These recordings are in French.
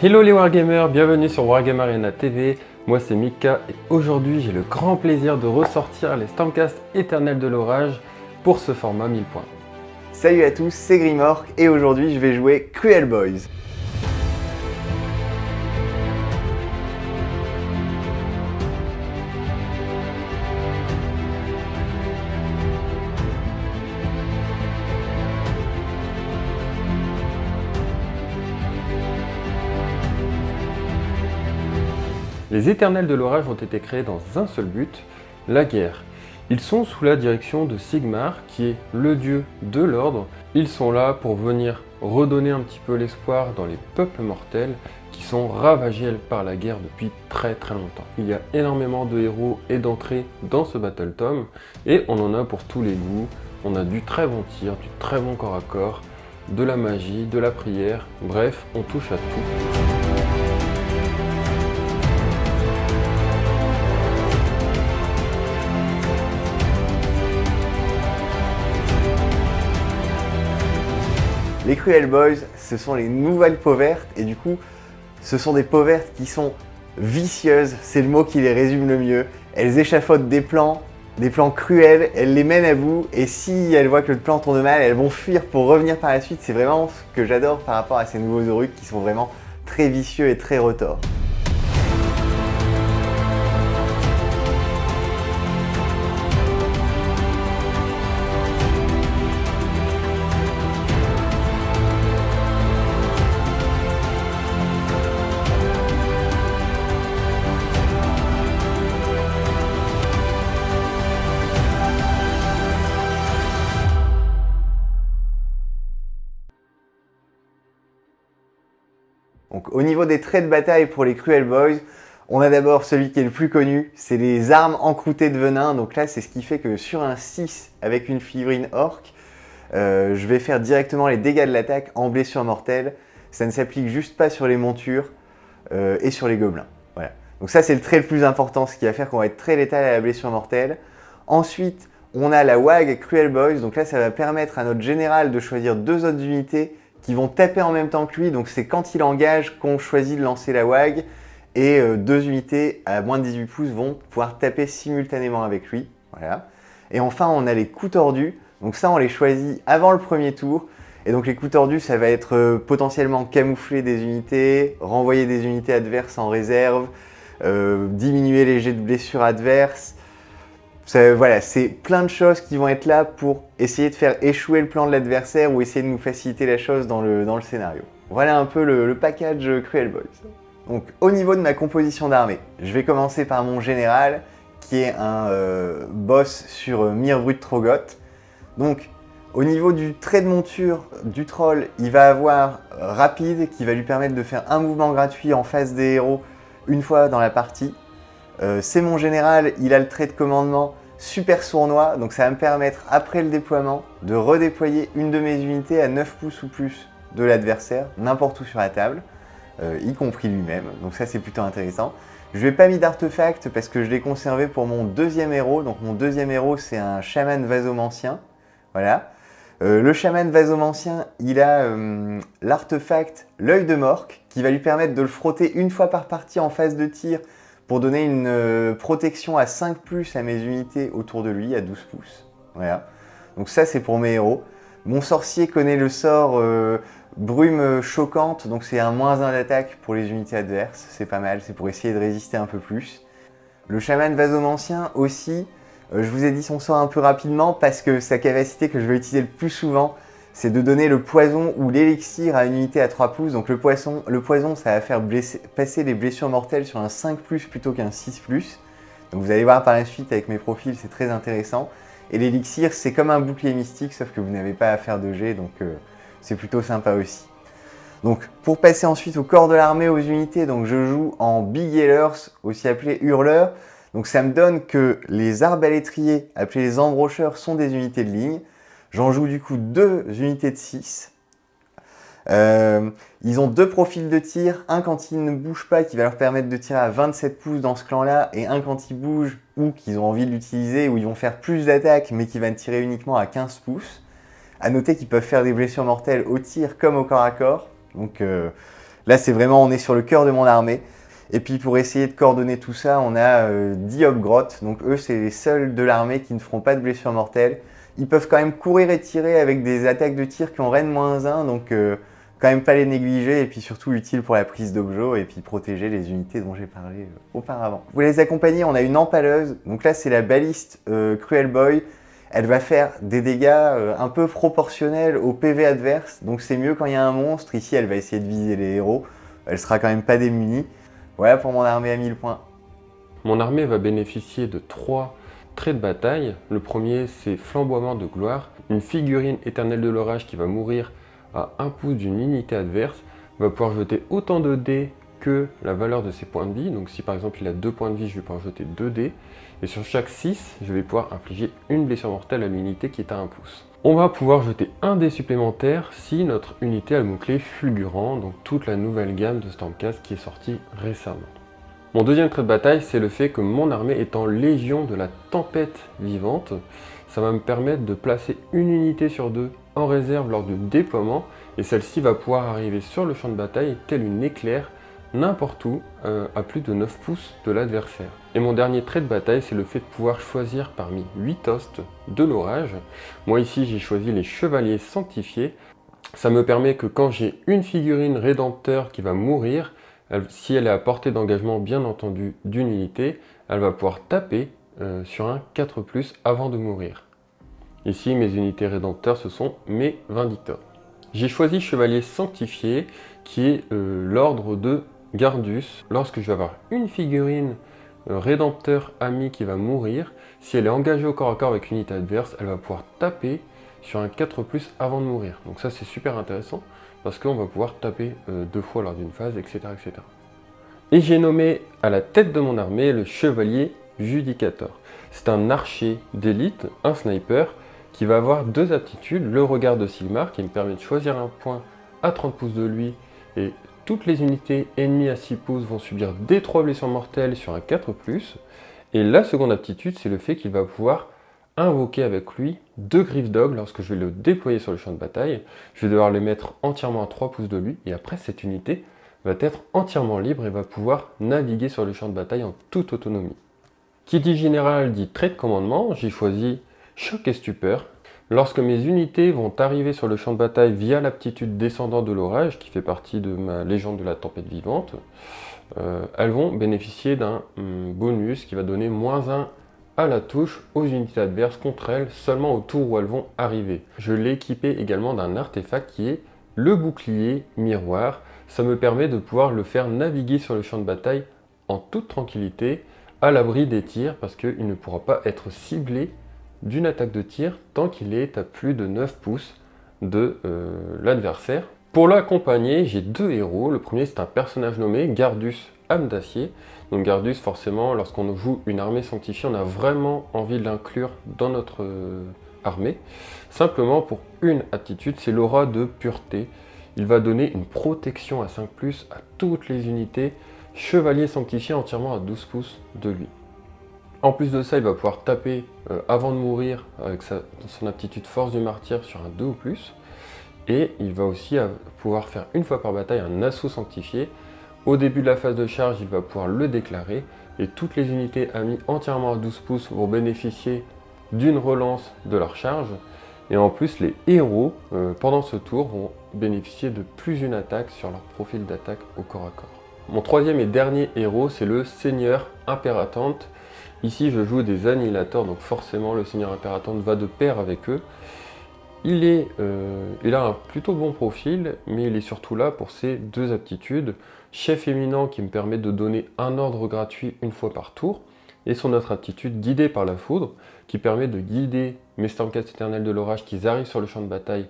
Hello les Wargamers, bienvenue sur Wargame Arena TV, moi c'est Mika et aujourd'hui j'ai le grand plaisir de ressortir les Stormcast éternels de l'orage pour ce format 1000 points. Salut à tous, c'est Grimork et aujourd'hui je vais jouer Cruel Boys. Les éternels de l'orage ont été créés dans un seul but, la guerre. Ils sont sous la direction de Sigmar, qui est le dieu de l'ordre. Ils sont là pour venir redonner un petit peu l'espoir dans les peuples mortels qui sont ravagés par la guerre depuis très longtemps. Il y a énormément de héros et d'entrées dans ce Battle Tome, et on en a pour tous les goûts. On a du très bon tir, du très bon corps à corps, de la magie, de la prière, bref, on touche à tout. Les Cruel Boys, ce sont les nouvelles peaux vertes et du coup, ce sont des peaux vertes qui sont vicieuses, c'est le mot qui les résume le mieux. Elles échafaudent des plans cruels, elles les mènent à bout et si elles voient que le plan tourne mal, elles vont fuir pour revenir par la suite. C'est vraiment ce que j'adore par rapport à ces nouveaux Uruk qui sont vraiment très vicieux et très retors. Donc, au niveau des traits de bataille pour les Cruel Boys, on a d'abord celui qui est le plus connu, c'est les armes encroûtées de venin. Donc là, c'est ce qui fait que sur un 6 avec une figurine orc, je vais faire directement les dégâts de l'attaque en blessure mortelle. Ça ne s'applique juste pas sur les montures et sur les gobelins. Voilà. Donc ça, c'est le trait le plus important, ce qui va faire qu'on va être très létal à la blessure mortelle. Ensuite, on a la WAG Cruel Boys. Donc là, ça va permettre à notre général de choisir deux autres unités qui vont taper en même temps que lui, donc c'est quand il engage qu'on choisit de lancer la WAG, et deux unités à moins de 18 pouces vont pouvoir taper simultanément avec lui. Voilà. Et enfin, on a les coups tordus, donc ça on les choisit avant le premier tour, et donc les coups tordus, ça va être potentiellement camoufler des unités, renvoyer des unités adverses en réserve, diminuer les jets de blessures adverses. Voilà, c'est plein de choses qui vont être là pour essayer de faire échouer le plan de l'adversaire ou essayer de nous faciliter la chose dans le scénario. Voilà un peu le package Cruel Boys. Donc au niveau de ma composition d'armée, je vais commencer par mon général qui est un boss sur Mirbrut Trogoth. Donc au niveau du trait de monture du troll, il va avoir rapide qui va lui permettre de faire un mouvement gratuit en face des héros une fois dans la partie. C'est mon général, il a le trait de commandement super sournois, donc ça va me permettre après le déploiement de redéployer une de mes unités à 9 pouces ou plus de l'adversaire, n'importe où sur la table, y compris lui-même, donc ça c'est plutôt intéressant. Je n'ai pas mis d'artefact parce que je l'ai conservé pour mon deuxième héros, donc mon deuxième héros c'est un chaman vasomancien, voilà. Le chaman vasomancien, il a l'artefact l'œil de Mork, qui va lui permettre de le frotter une fois par partie en phase de tir, pour donner une protection à 5+ à mes unités autour de lui, à 12 pouces. Voilà. Donc ça, c'est pour mes héros. Mon sorcier connaît le sort brume choquante, donc c'est un -1 d'attaque pour les unités adverses. C'est pas mal, c'est pour essayer de résister un peu plus. Le chaman vasomancien aussi, je vous ai dit son sort un peu rapidement parce que sa capacité que je vais utiliser le plus souvent, c'est de donner le poison ou l'élixir à une unité à 3 pouces. Donc le poison, ça va faire passer les blessures mortelles sur un 5+ plutôt qu'un 6+. Donc vous allez voir par la suite avec mes profils, c'est très intéressant. Et l'élixir, c'est comme un bouclier mystique, sauf que vous n'avez pas à faire de jet, donc c'est plutôt sympa aussi. Donc pour passer ensuite au corps de l'armée, aux unités, donc je joue en Big Yellers, aussi appelé hurleurs. Donc ça me donne que les arbalétriers, appelés les embrocheurs, sont des unités de ligne. J'en joue du coup deux unités de 6. Ils ont deux profils de tir, un quand ils ne bougent pas qui va leur permettre de tirer à 27 pouces dans ce clan-là, et un quand ils bougent ou qu'ils ont envie de l'utiliser, où ils vont faire plus d'attaques mais qui va tirer uniquement à 15 pouces. A noter qu'ils peuvent faire des blessures mortelles au tir comme au corps à corps. Donc Là, c'est vraiment, on est sur le cœur de mon armée. Et puis pour essayer de coordonner tout ça, on a 10 Hobgrottes. Donc eux, c'est les seuls de l'armée qui ne feront pas de blessures mortelles. Ils peuvent quand même courir et tirer avec des attaques de tir qui ont Ren-1, donc quand même pas les négliger. Et puis surtout utile pour la prise d'objo et puis protéger les unités dont j'ai parlé auparavant. Pour les accompagner, on a une empaleuse. Donc là, c'est la baliste Cruel Boy. Elle va faire des dégâts un peu proportionnels au PV adverse. Donc c'est mieux quand il y a un monstre. Ici, elle va essayer de viser les héros. Elle sera quand même pas démunie. Voilà pour mon armée à 1000 points. Mon armée va bénéficier de 3 traits de bataille. Le premier, c'est Flamboiement de gloire. Une figurine éternelle de l'orage qui va mourir à 1 pouce d'une unité adverse va pouvoir jeter autant de dés que la valeur de ses points de vie. Donc si par exemple il a 2 points de vie, je vais pouvoir jeter 2 dés. Et sur chaque 6, je vais pouvoir infliger une blessure mortelle à l'unité qui est à 1 pouce. On va pouvoir jeter un dé supplémentaire si notre unité a le mot-clé fulgurant, donc toute la nouvelle gamme de Stormcast qui est sortie récemment. Mon deuxième trait de bataille, c'est le fait que mon armée étant légion de la tempête vivante, ça va me permettre de placer une unité sur 2 en réserve lors du déploiement, et celle-ci va pouvoir arriver sur le champ de bataille tel une éclair n'importe où à plus de 9 pouces de l'adversaire. Et mon dernier trait de bataille, c'est le fait de pouvoir choisir parmi 8 hostes de l'orage. Moi ici, j'ai choisi les chevaliers sanctifiés. Ça me permet que quand j'ai une figurine rédempteur qui va mourir, si elle est à portée d'engagement bien entendu d'une unité, elle va pouvoir taper sur un 4+, avant de mourir. Ici, mes unités rédempteurs, ce sont mes vindictors. J'ai choisi chevalier sanctifié, qui est l'ordre de Gardus. Lorsque je vais avoir une figurine rédempteur ami qui va mourir, si elle est engagée au corps à corps avec une unité adverse, elle va pouvoir taper sur un 4+, avant de mourir. Donc ça c'est super intéressant, parce qu'on va pouvoir taper 2 fois lors d'une phase, etc., etc. Et j'ai nommé à la tête de mon armée le chevalier Judicator. C'est un archer d'élite, un sniper, qui va avoir 2 aptitudes. Le regard de Sigmar, qui me permet de choisir un point à 30 pouces de lui, et toutes les unités ennemies à 6 pouces vont subir des 3 blessures mortelles sur un 4+. Et la seconde aptitude, c'est le fait qu'il va pouvoir invoquer avec lui 2 griffes d'ogre lorsque je vais le déployer sur le champ de bataille. Je vais devoir les mettre entièrement à 3 pouces de lui, et après cette unité va être entièrement libre et va pouvoir naviguer sur le champ de bataille en toute autonomie. Qui dit général dit trait de commandement, j'ai choisi choc et stupeur. Lorsque mes unités vont arriver sur le champ de bataille via l'aptitude descendant de l'orage, qui fait partie de ma légende de la tempête vivante, elles vont bénéficier d'un bonus qui va donner -1 à la touche aux unités adverses contre elles seulement au tour où elles vont arriver. Je l'ai équipé également d'un artefact qui est le bouclier miroir. Ça me permet de pouvoir le faire naviguer sur le champ de bataille en toute tranquillité, à l'abri des tirs, parce qu'il ne pourra pas être ciblé d'une attaque de tir tant qu'il est à plus de 9 pouces de l'adversaire. Pour l'accompagner, j'ai 2 héros. Le premier, c'est un personnage nommé Gardus, âme d'acier. Donc Gardus, forcément, lorsqu'on joue une armée sanctifiée, on a vraiment envie de l'inclure dans notre armée. Simplement pour une aptitude, c'est l'aura de pureté. Il va donner une protection à 5+, à toutes les unités chevalier sanctifié entièrement à 12 pouces de lui. En plus de ça, il va pouvoir taper avant de mourir avec son aptitude force du martyr sur un 2 ou plus. Et il va aussi pouvoir faire une fois par bataille un assaut sanctifié. Au début de la phase de charge, il va pouvoir le déclarer. Et toutes les unités amies entièrement à 12 pouces vont bénéficier d'une relance de leur charge. Et en plus, les héros, pendant ce tour, vont bénéficier de plus une attaque sur leur profil d'attaque au corps à corps. Mon troisième et dernier héros, c'est le Seigneur Impératante. Ici, je joue des annihilateurs, donc forcément, le Seigneur Impératante va de pair avec eux. Il a un plutôt bon profil, mais il est surtout là pour ses 2 aptitudes. Chef éminent qui me permet de donner un ordre gratuit une fois par tour, et son autre aptitude, guidé par la foudre, qui permet de guider mes Stormcast éternels de l'orage qui arrivent sur le champ de bataille.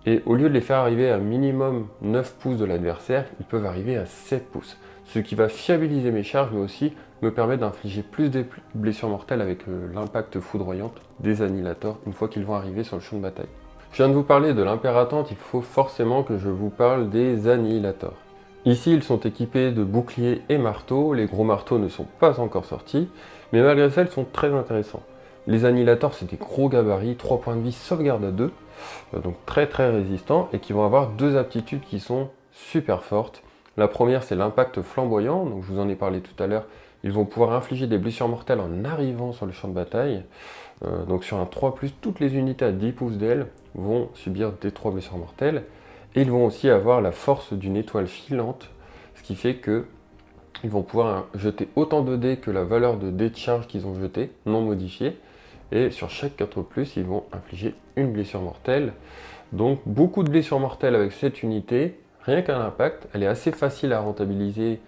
Et au lieu de les faire arriver à minimum 9 pouces de l'adversaire, ils peuvent arriver à 7 pouces. Ce qui va fiabiliser mes charges, mais aussi me permet d'infliger plus de blessures mortelles avec l'impact foudroyant des annihilators une fois qu'ils vont arriver sur le champ de bataille. Je viens de vous parler de l'impératante, il faut forcément que je vous parle des annihilators. Ici, ils sont équipés de boucliers et marteaux. Les gros marteaux ne sont pas encore sortis, mais malgré ça, ils sont très intéressants. Les annihilators, c'est des gros gabarits, 3 points de vie, sauvegarde à 2, donc très résistants, et qui vont avoir 2 aptitudes qui sont super fortes. La première, c'est l'impact flamboyant, donc je vous en ai parlé tout à l'heure. Ils vont pouvoir infliger des blessures mortelles en arrivant sur le champ de bataille. Donc sur un 3+, toutes les unités à 10 pouces d'aile vont subir des 3 blessures mortelles. Et ils vont aussi avoir la force d'une étoile filante, ce qui fait que ils vont pouvoir jeter autant de dés que la valeur de dés de charge qu'ils ont jeté, non modifiée. Et sur chaque 4+, ils vont infliger une blessure mortelle. Donc beaucoup de blessures mortelles avec cette unité, rien qu'à l'impact. Elle est assez facile à rentabiliser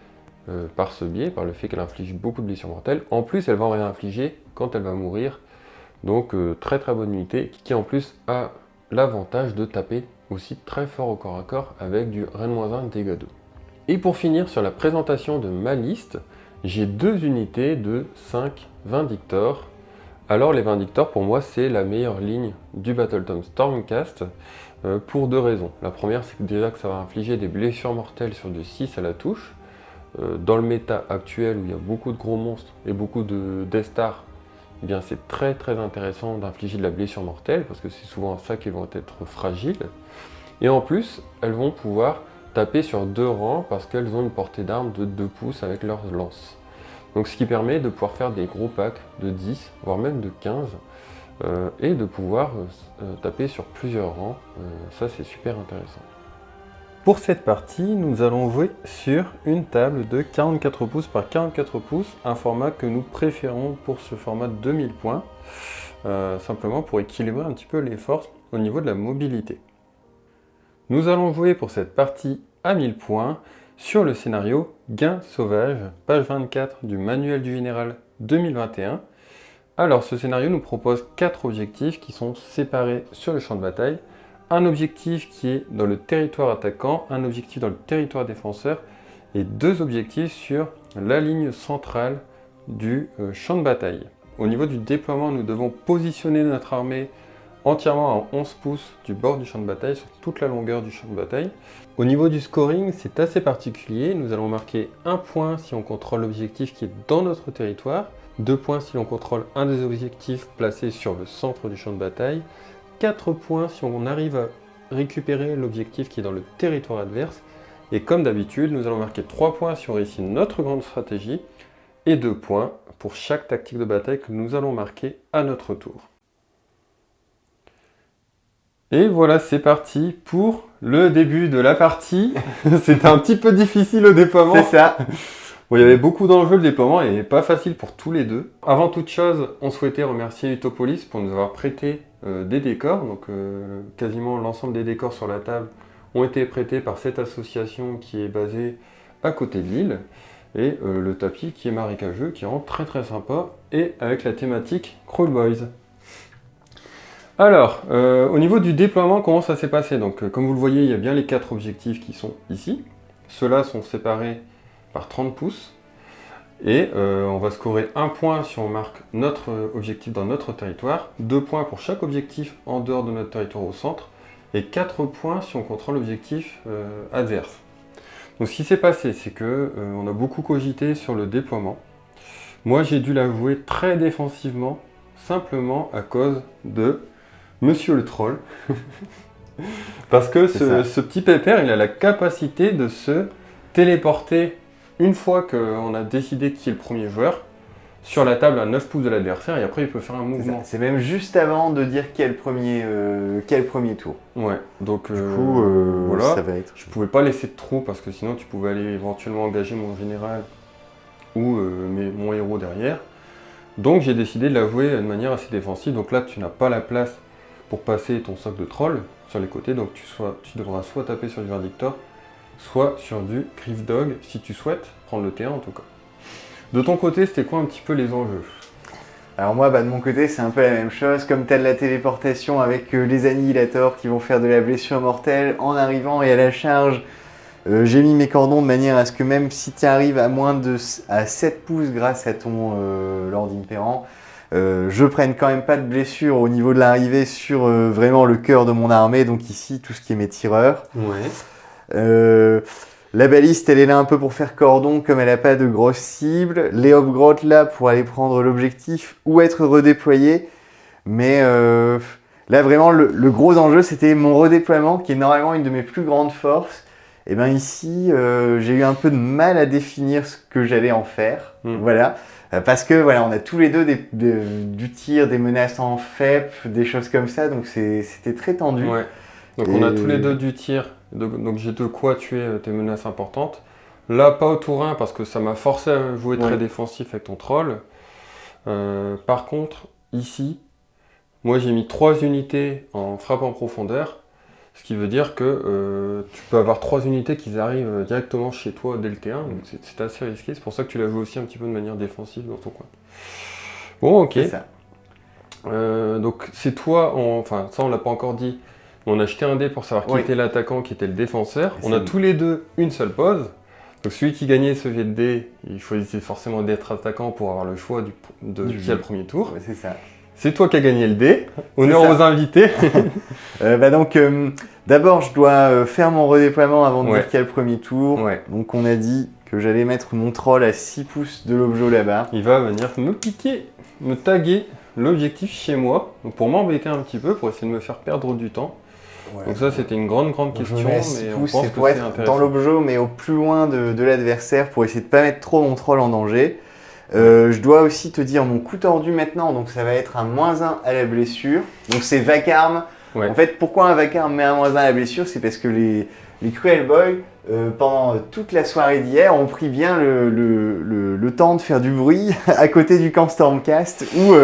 par ce biais, par le fait qu'elle inflige beaucoup de blessures mortelles. En plus, elle va en réinfliger quand elle va mourir. Donc très très bonne unité, qui en plus a l'avantage de taper aussi très fort au corps à corps avec du Ren-1 dégâts 2. Et pour finir sur la présentation de ma liste, j'ai 2 unités de 5 Vindictors. Alors les Vindictors pour moi c'est la meilleure ligne du Battletome Stormcast pour 2 raisons. La première c'est que déjà que ça va infliger des blessures mortelles sur du 6 à la touche. Dans le méta actuel où il y a beaucoup de gros monstres et beaucoup de Death Star, eh bien c'est très très intéressant d'infliger de la blessure mortelle parce que c'est souvent ça qu'ils vont être fragiles. Et en plus elles vont pouvoir taper sur 2 rangs parce qu'elles ont une portée d'armes de 2 pouces avec leurs lances. Donc ce qui permet de pouvoir faire des gros packs de 10, voire même de 15, et de pouvoir taper sur plusieurs rangs. Ça c'est super intéressant. Pour cette partie, nous allons jouer sur une table de 44 pouces par 44 pouces, un format que nous préférons pour ce format de 2000 points, simplement pour équilibrer un petit peu les forces au niveau de la mobilité. Nous allons jouer pour cette partie à 1000 points sur le scénario Gain sauvage, page 24 du manuel du général 2021. Alors ce scénario nous propose 4 objectifs qui sont séparés sur le champ de bataille. Un objectif qui est dans le territoire attaquant, un objectif dans le territoire défenseur et 2 objectifs sur la ligne centrale du champ de bataille. Au niveau du déploiement, nous devons positionner notre armée entièrement à 11 pouces du bord du champ de bataille, sur toute la longueur du champ de bataille. Au niveau du scoring, c'est assez particulier. Nous allons marquer 1 point si on contrôle l'objectif qui est dans notre territoire, 2 points si on contrôle un des objectifs placés sur le centre du champ de bataille, 4 points si on arrive à récupérer l'objectif qui est dans le territoire adverse, et comme d'habitude, nous allons marquer 3 points si on réussit notre grande stratégie, et 2 points pour chaque tactique de bataille que nous allons marquer à notre tour. Et voilà, c'est parti pour le début de la partie. C'était un petit peu difficile au déploiement. C'est ça. Bon, il y avait beaucoup d'enjeux, le déploiement et pas facile pour tous les deux. Avant toute chose, on souhaitait remercier Utopolis pour nous avoir prêté des décors. Donc quasiment l'ensemble des décors sur la table ont été prêtés par cette association qui est basée à côté de Lille. Et le tapis qui est marécageux, qui rend très très sympa, et avec la thématique Crawl Boys. Alors, au niveau du déploiement, comment ça s'est passé? Donc, comme vous le voyez, il y a bien les 4 objectifs qui sont ici. Ceux-là sont séparés par 30 pouces. Et on va scorer 1 point si on marque notre objectif dans notre territoire, 2 points pour chaque objectif en dehors de notre territoire au centre, et 4 points si on contrôle l'objectif adverse. Donc ce qui s'est passé, c'est que on a beaucoup cogité sur le déploiement. Moi, j'ai dû la jouer très défensivement, simplement à cause de Monsieur le Troll. Parce que ce petit pépère, il a la capacité de se téléporter une fois qu'on a décidé qui est le premier joueur sur la table à 9 pouces de l'adversaire, et après il peut faire un mouvement. C'est même juste avant de dire quel premier tour. Ouais, donc du coup, voilà. Ça va être... Je pouvais pas laisser de trou parce que sinon tu pouvais aller éventuellement engager mon général ou mon héros derrière. Donc j'ai décidé de la jouer de manière assez défensive. Donc là tu n'as pas la place pour passer ton socle de troll sur les côtés, donc tu devras soit taper sur du Vindictor, soit sur du Griffdog si tu souhaites prendre le T1 en tout cas. De ton côté, c'était quoi un petit peu les enjeux? Alors moi, de mon côté, c'est un peu la même chose. Comme tu as de la téléportation avec les annihilators qui vont faire de la blessure mortelle en arrivant et à la charge, j'ai mis mes cordons de manière à ce que même si tu arrives à 7 pouces grâce à ton Lord Imperant, je prenne quand même pas de blessure au niveau de l'arrivée sur vraiment le cœur de mon armée. Donc ici, tout ce qui est mes tireurs. Ouais. La baliste, elle est là un peu pour faire cordon, comme elle n'a pas de grosse cible. Les Hobgrottes là pour aller prendre l'objectif ou être redéployé. Mais là, vraiment, le gros enjeu, c'était mon redéploiement, qui est normalement une de mes plus grandes forces. Et bien ici, j'ai eu un peu de mal à définir ce que j'allais en faire. Voilà. Parce que voilà, on a tous les deux du tir, des menaces en FEP, des choses comme ça, donc c'était très tendu. Ouais. Donc on a tous les deux du tir, donc j'ai de quoi tuer tes menaces importantes. Là, pas au tour 1 parce que ça m'a forcé à jouer très défensif avec ton troll. Par contre, ici, moi j'ai mis 3 unités en frappe en profondeur, ce qui veut dire que tu peux avoir 3 unités qui arrivent directement chez toi dès le T1, donc c'est assez risqué, c'est pour ça que tu l'as joué aussi un petit peu de manière défensive dans ton coin. Bon, ok. C'est ça. Donc c'est toi, enfin ça on l'a pas encore dit, on a jeté un dé pour savoir qui était l'attaquant, qui était le défenseur. On a tous les deux une seule pause. Donc celui qui gagnait ce jet de dés, il choisissait forcément d'être attaquant pour avoir le choix de qui a le premier tour. Ouais, c'est ça. C'est toi qui as gagné le dé. Honneur aux invités. Donc d'abord je dois faire mon redéploiement avant de dire qu'il y a le premier tour. Donc on a dit que j'allais mettre mon troll à 6 pouces de l'objet là-bas. Il va venir me piquer, me taguer l'objectif chez moi, donc pour m'embêter un petit peu, pour essayer de me faire perdre du temps. Donc ça c'était une grande question, mais on pense c'est pour être dans l'objet mais au plus loin de l'adversaire pour essayer de pas mettre trop mon troll en danger. Je dois aussi te dire mon coup tordu maintenant, donc ça va être un -1 à la blessure. Donc c'est vacarme. En fait, pourquoi un vacarme met un -1 à la blessure? C'est parce que les Cruel Boys, pendant toute la soirée d'hier, ont pris bien le temps de faire du bruit à côté du camp Stormcast ou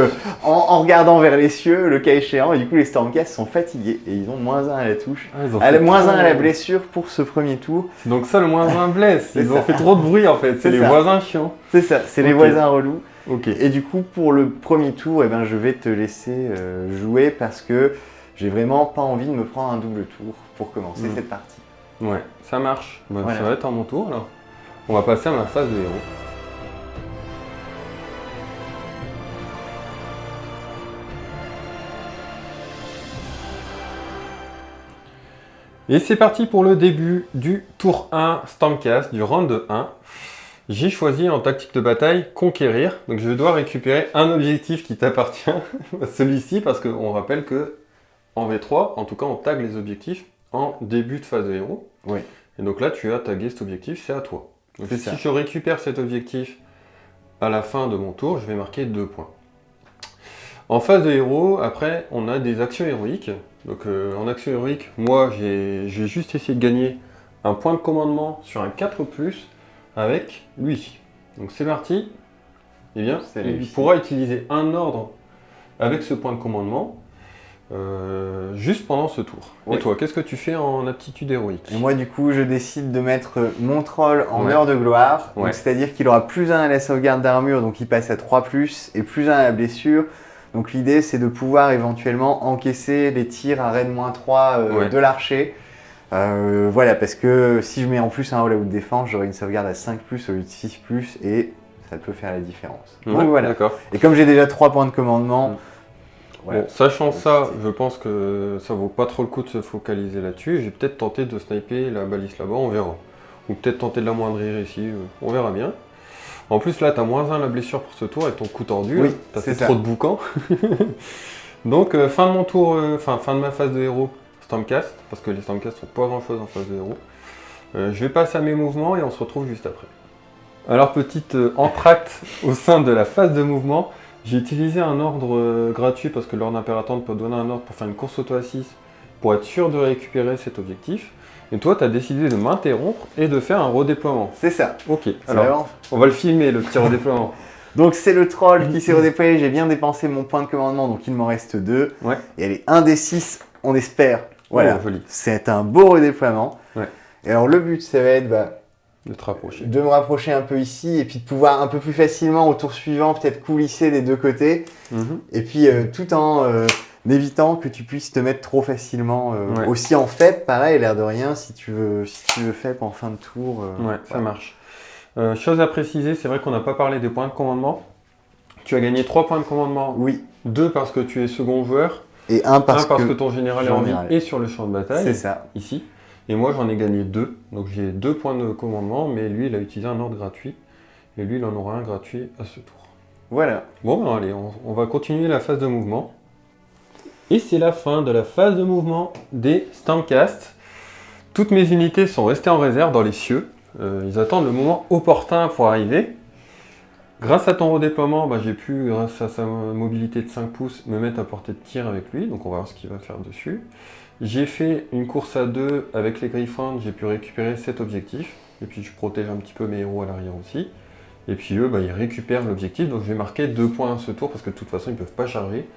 en regardant vers les cieux, le cas échéant. Et du coup, les Stormcast sont fatigués et ils ont -1 à la touche. -1 à la blessure pour ce premier tour. C'est donc ça le -1 blesse. Ils ont fait trop de bruit en fait. C'est les voisins chiants. C'est ça, c'est les voisins relous. Ok. Et du coup, pour le premier tour, eh ben, je vais te laisser jouer parce que j'ai vraiment pas envie de me prendre un double tour pour commencer cette partie. Ouais, ça marche. Ça va être à mon tour là. On va passer à ma phase de héros. Et c'est parti pour le début du tour 1 Stormcast, du round 1. J'ai choisi en tactique de bataille conquérir. Donc je dois récupérer un objectif qui t'appartient, celui-ci, parce qu'on rappelle que en V3, en tout cas on tag les objectifs en début de phase de héros. Oui. Et donc là, tu as tagué cet objectif, c'est à toi. Donc si je récupère cet objectif à la fin de mon tour, je vais marquer 2 points. En phase de héros, après, on a des actions héroïques. Donc en action héroïque, moi, j'ai juste essayé de gagner un point de commandement sur un 4+, avec lui. Donc c'est parti. Eh bien, il pourra utiliser un ordre avec ce point de commandement. Juste pendant ce tour. Et toi, qu'est-ce que tu fais en aptitude héroïque? Et moi, du coup, je décide de mettre mon troll en heure de gloire. C'est-à-dire qu'il aura +1 à la sauvegarde d'armure, donc il passe à 3+, et +1 à la blessure. Donc l'idée, c'est de pouvoir éventuellement encaisser les tirs à raid -3 de l'archer. Voilà, parce que si je mets en plus un all-out de défense, j'aurai une sauvegarde à 5+, au lieu de 6+, et ça peut faire la différence. Donc voilà. Et comme j'ai déjà 3 points de commandement... Bon, sachant ça, je pense que ça vaut pas trop le coup de se focaliser là-dessus. J'ai peut-être tenté de sniper la balise là-bas, on verra. Ou peut-être tenter de l'amoindrir ici, on verra bien. En plus là, tu as -1 la blessure pour ce tour avec ton coup tordu. Oui, tu as fait trop de boucans. Donc fin de mon tour, fin de ma phase de héros, Stormcast, parce que les Stormcast sont pas grand-chose en phase de héros. Je vais passer à mes mouvements et on se retrouve juste après. Alors petite entracte au sein de la phase de mouvement. J'ai utilisé un ordre gratuit parce que l'ordre impérateur peut donner un ordre pour faire une course auto-assist pour être sûr de récupérer cet objectif. Et toi, tu as décidé de m'interrompre et de faire un redéploiement. C'est ça. Ok, alors on va le filmer, le petit redéploiement. Donc c'est le troll qui s'est redéployé, j'ai bien dépensé mon point de commandement, donc il m'en reste 2. Et allez, 1 des 6, on espère. Voilà, c'est un beau redéploiement. Et alors le but, ça va être... de te rapprocher. De me rapprocher un peu ici et puis de pouvoir un peu plus facilement au tour suivant peut-être coulisser des deux côtés. Et puis tout en évitant que tu puisses te mettre trop facilement aussi en FEP, pareil, l'air de rien, si tu veux FEP en fin de tour. Ça marche. Chose à préciser, c'est vrai qu'on n'a pas parlé des points de commandement. Tu as gagné 3 points de commandement. Oui. 2 parce que tu es second joueur. Et 1 parce que ton général est en vie et sur le champ de bataille. C'est ça. Ici. Et moi, j'en ai gagné 2. Donc j'ai 2 points de commandement, mais lui, il a utilisé un ordre gratuit. Et lui, il en aura un gratuit à ce tour. Voilà. Bon, ben, allez, on va continuer la phase de mouvement. Et c'est la fin de la phase de mouvement des Stormcast. Toutes mes unités sont restées en réserve dans les cieux. Ils attendent le moment opportun pour arriver. Grâce à ton redéploiement, j'ai pu, grâce à sa mobilité de 5 pouces, me mettre à portée de tir avec lui. Donc on va voir ce qu'il va faire dessus. J'ai fait une course à 2 avec les Griffons, j'ai pu récupérer cet objectif. Et puis je protège un petit peu mes héros à l'arrière aussi. Et puis eux, ils récupèrent l'objectif. Donc je vais marquer 2 points à ce tour parce que de toute façon ils ne peuvent pas charger.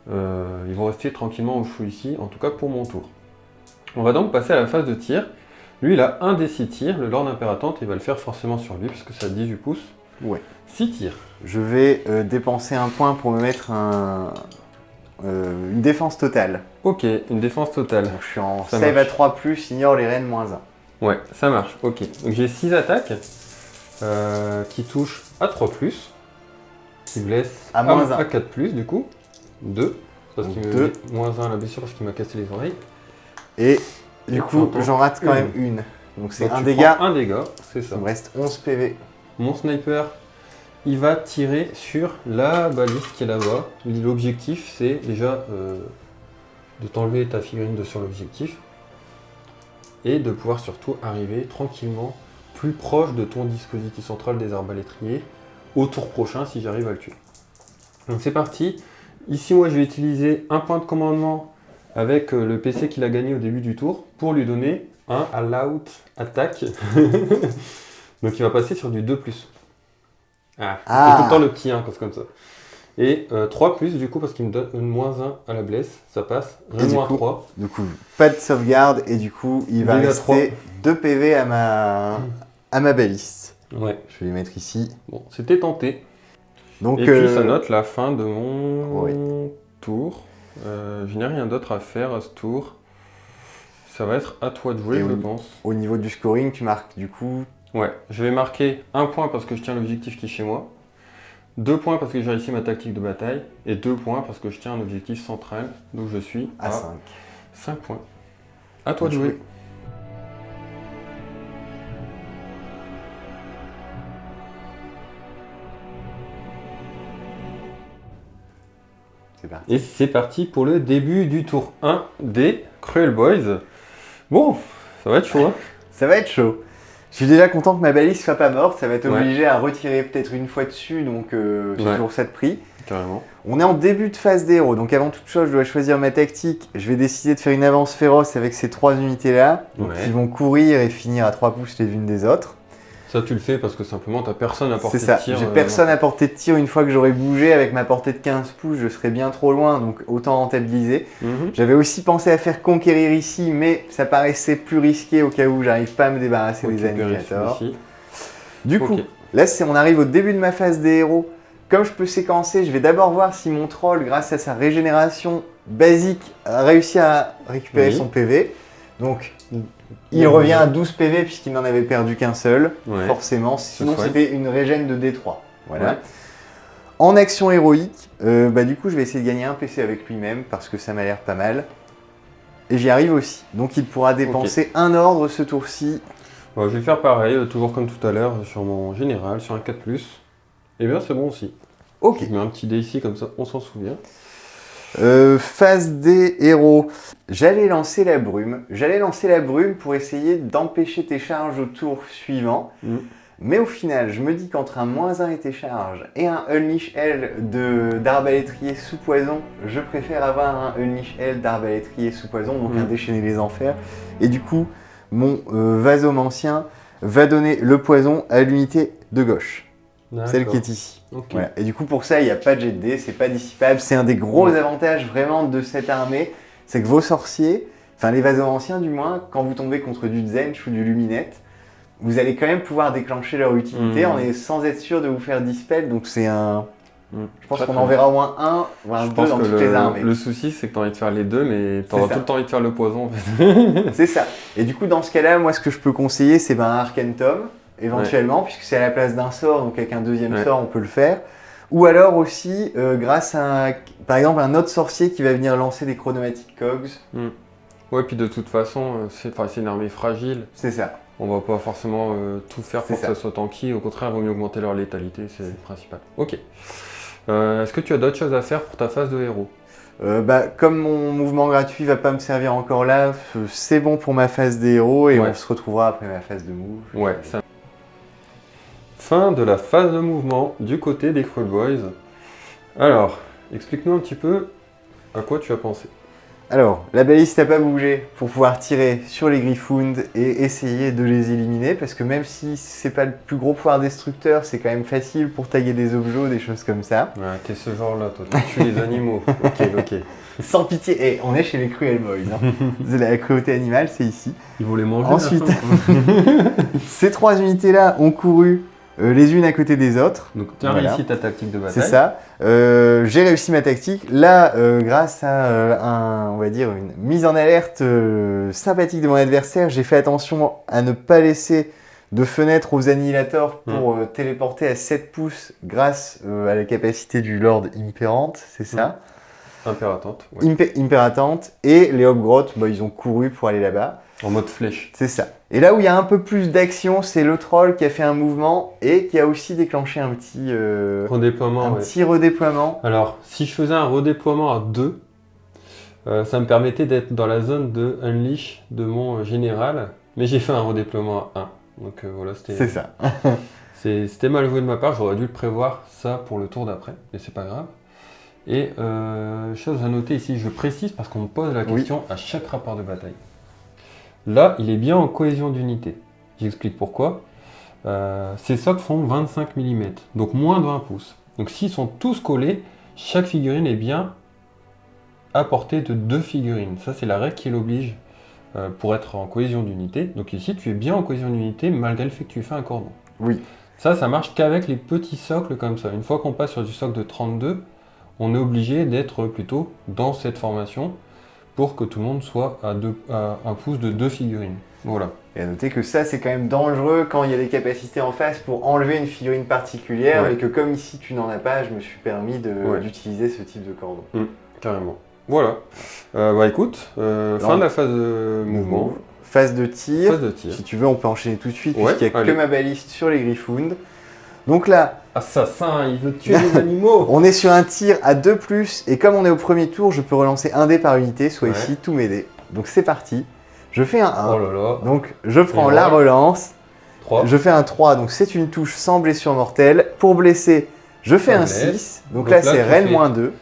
Ils vont rester tranquillement au chaud ici, en tout cas pour mon tour. On va donc passer à la phase de tir. Lui il a un des 6 tirs, le Lord Impératant, il va le faire forcément sur lui puisque ça a 18 pouces. Ouais. 6 tirs. Je vais dépenser un point pour me mettre une défense totale. Ok, une défense totale. Donc, je suis en Ça save marche. à 3+, ignore les reines -1. Ouais, ça marche, ok. Donc j'ai 6 attaques qui touchent à 3+, qui blessent À -1. à 4+, du coup. 2, parce qu'il me Deux. met -1 à la blessure parce qu'il m'a cassé les oreilles. Et du coup, J'entends j'en rate quand une. même une. Donc c'est Donc, un tu dégât. prends un dégât, c'est ça. Il me reste 11 PV. Mon sniper, il va tirer sur la balise qui est là-bas. L'objectif, c'est déjà de t'enlever ta figurine de sur l'objectif et de pouvoir surtout arriver tranquillement plus proche de ton dispositif central des arbalétriers au tour prochain si j'arrive à le tuer. Donc c'est parti. Ici, moi, je vais utiliser un point de commandement avec le PC qu'il a gagné au début du tour pour lui donner un all-out attack. Donc il va passer sur du 2+. Ah, c'est tout le temps le petit 1 comme ça. Et 3+, du coup, parce qu'il me donne une -1 à la blesse, ça passe. Et du coup, 3. Du coup, pas de sauvegarde et du coup, il va Dégâts rester 2 PV à ma baliste. Ouais, Je vais les mettre ici. bon, c'était tenté. Donc, Et puis ça note la fin de mon Oui. tour. Je n'ai rien d'autre à faire à ce tour. Ça va être à toi de jouer, Et je oui. pense. Au niveau du scoring, tu marques du coup. Ouais, je vais marquer 1 point parce que je tiens l'objectif qui est chez moi. 2 points parce que j'ai réussi ma tactique de bataille. Et 2 points parce que je tiens un objectif central. Donc je suis À 5. 5 points. À toi de jouer. C'est parti. Et c'est parti pour le début du tour 1 des Cruel Boys. Bon, ça va être chaud, hein. Ça va être chaud. Je suis déjà content que ma balise soit pas morte. Ça va être Ouais. obligé à retirer peut-être une fois dessus. Donc j'ai Ouais. toujours ça de prix. Carrément. On est en début de phase d'héros, donc avant toute chose, je dois choisir ma tactique. Je vais décider de faire une avance féroce avec ces 3 unités-là, donc Ouais. qui vont courir et finir à 3 pouces les unes des autres. Ça, tu le fais parce que simplement, t'as personne à portée C'est ça, de tir. j'ai personne à portée de tir. Une fois que j'aurai bougé avec ma portée de 15 pouces, je serai bien trop loin, donc autant rentabiliser. Mhm. J'avais aussi pensé à faire conquérir ici, mais ça paraissait plus risqué au cas où j'arrive pas à me débarrasser des Récupérer annihilateurs. celui-ci. Du coup, Ok. là on arrive au début de ma phase des héros. Comme je peux séquencer, je vais d'abord voir si mon troll, grâce à sa régénération basique, a réussi à récupérer Oui. son PV. Donc, il revient à 12 PV puisqu'il n'en avait perdu qu'un seul, Ouais. forcément. Sinon, souhaite. c'était une régène de D3. Voilà. Ouais. En action héroïque, du coup, je vais essayer de gagner un PC avec lui-même parce que ça m'a l'air pas mal. Et j'y arrive aussi. Donc, il pourra dépenser un ordre ce tour-ci. Bon, je vais faire pareil, toujours comme tout à l'heure, sur mon général, sur un 4+. Et bien, c'est bon aussi. Ok. Je mets un petit dé ici, comme ça, on s'en souvient. Phase des héros. J'allais lancer la brume. Pour essayer d'empêcher tes charges au tour suivant. Mm. Mais au final, je me dis qu'entre un -1 et tes charges et un Unleash L d'arbalétrier sous poison, je préfère avoir un Unleash L d'arbalétrier sous poison, donc un déchaîner les enfers. Et du coup, mon vasomancien va donner le poison à l'unité de gauche. Celle qui est ici. Ok. Voilà. Et du coup, pour ça, il n'y a pas de jet de dés, c'est pas dissipable. C'est un des gros avantages vraiment de cette armée, c'est que vos sorciers, enfin les vasomanciens du moins, quand vous tombez contre du Zench ou du Luminette, vous allez quand même pouvoir déclencher leur utilité sans être sûr de vous faire dispel. Donc c'est un... Je pense qu'on en verra au moins un, voire Je deux pense dans que toutes les armées. le souci, c'est que tu as envie de faire les deux, mais tu auras ça. tout le temps envie de faire le poison. En fait. C'est ça. Et du coup, dans ce cas-là, moi, ce que je peux conseiller, c'est un Arcane Tome, éventuellement, puisque c'est à la place d'un sort, donc avec un deuxième sort, on peut le faire. Ou alors aussi, grâce à, par exemple, un autre sorcier qui va venir lancer des chronomatiques Cogs. Ouais, puis de toute façon, c'est une armée fragile. C'est ça. On va pas forcément tout faire pour C'est que ça soit tanky. Au contraire, il vaut mieux augmenter leur létalité, c'est le principal. Ok. Est-ce que tu as d'autres choses à faire pour ta phase de héros? Comme mon mouvement gratuit va pas me servir encore là, c'est bon pour ma phase des héros et Ouais. on se retrouvera après ma phase de move. Ouais, ça. Fin de la phase de mouvement du côté des Cruel Boys. Alors, explique-nous un petit peu à quoi tu as pensé. Alors, la baliste n'a pas bougé pour pouvoir tirer sur les Gryphounds et essayer de les éliminer, parce que même si c'est pas le plus gros pouvoir destructeur, c'est quand même facile pour taguer des objets, des choses comme ça. Ouais, t'es ce genre-là, toi. Tu tues les animaux. Ok. Sans pitié, et on est chez les Cruel Boys. Hein. La cruauté animale, c'est ici. Ils vont les manger. Ensuite, à la fin. ces 3 unités-là ont couru les unes à côté des autres. Donc, tu as Voilà. réussi ta tactique de bataille. C'est ça. J'ai réussi ma tactique. Là, grâce à on va dire une mise en alerte sympathique de mon adversaire, j'ai fait attention à ne pas laisser de fenêtre aux annihilators pour téléporter à 7 pouces grâce à la capacité du Lord Imperant, c'est ça. Impératante. Ouais. Imperatante. Et les Hobgrottes, ils ont couru pour aller là-bas. En mode flèche. C'est ça. Et là où il y a un peu plus d'action, c'est le troll qui a fait un mouvement et qui a aussi déclenché un petit, Redéploiement, petit redéploiement. Alors, si je faisais un redéploiement à 2, ça me permettait d'être dans la zone de Unleash de mon général, mais j'ai fait un redéploiement à 1. Donc voilà, C'est ça. c'était mal joué de ma part, j'aurais dû le prévoir ça pour le tour d'après, mais c'est pas grave. Et chose à noter ici, je précise parce qu'on me pose la question à chaque rapport de bataille. Là, il est bien en cohésion d'unité. J'explique pourquoi. Ces socles font 25 mm, donc moins de 1 pouce. Donc s'ils sont tous collés, chaque figurine est bien à portée de 2 figurines. Ça, c'est la règle qui l'oblige pour être en cohésion d'unité. Donc ici, tu es bien en cohésion d'unité malgré le fait que tu fais un cordon. Oui. Ça marche qu'avec les petits socles comme ça. Une fois qu'on passe sur du socle de 32, on est obligé d'être plutôt dans cette formation pour que tout le monde soit à 1 pouce de 2 figurines. Voilà. Et à noter que ça, c'est quand même dangereux quand il y a des capacités en face pour enlever une figurine particulière, Ouais. et que comme ici tu n'en as pas, je me suis permis d'utiliser ce type de cordon. Carrément. Voilà. Écoute, fin de la phase de mouvement. Phase de tir. Phase de tir. Si tu veux, on peut enchaîner tout de suite, Ouais, puisqu'il n'y a allez. que ma baliste sur les Gryphounds. Donc là, Assassin, il veut tuer les animaux. on est sur un tir à 2+, et comme on est au premier tour, je peux relancer un dé par unité, soit Ouais. ici tous mes dés. Donc c'est parti. Je fais un 1. Oh là là. Donc je prends Et la voilà. relance. 3. Je fais un 3, donc c'est une touche sans blessure mortelle. Pour blesser, je fais un blesse. 6. Donc Donc là, là, c'est tu Rennes fais- moins 2.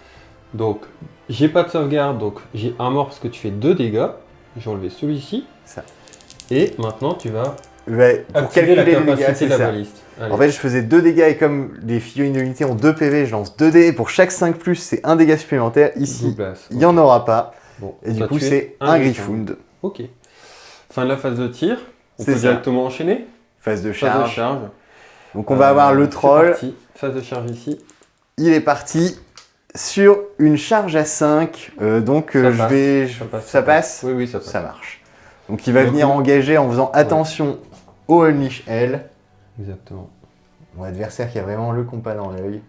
Donc, j'ai pas de sauvegarde, donc j'ai un mort parce que tu fais 2 dégâts. J'ai enlevé celui-ci. Ça. Et maintenant, tu vas Ouais, pour activer la calculer les dégâts, capacité c'est de la ça. baliste. Allez. En fait, je faisais 2 dégâts, et comme les figurines de l'unité ont 2 PV, je lance 2 dés. Et pour chaque 5+, c'est un dégât supplémentaire. Ici, Double-as. il n'y en aura pas. Bon, Et du t'as coup, tué c'est un Gryphound. Ok. Fin de la phase de tir. On C'est peut ça. directement enchaîner. Phase de Phase de charge. charge. Donc on va avoir le C'est troll. parti. Phase de charge ici. Il est parti sur une charge à 5. Donc Ça je passe. vais. Ça passe. Oui, oui, ça passe. Ça marche. Donc il va Donc, venir oui. engager en faisant attention au Unleash L. Exactement. Mon adversaire qui a vraiment le compas dans l'œil.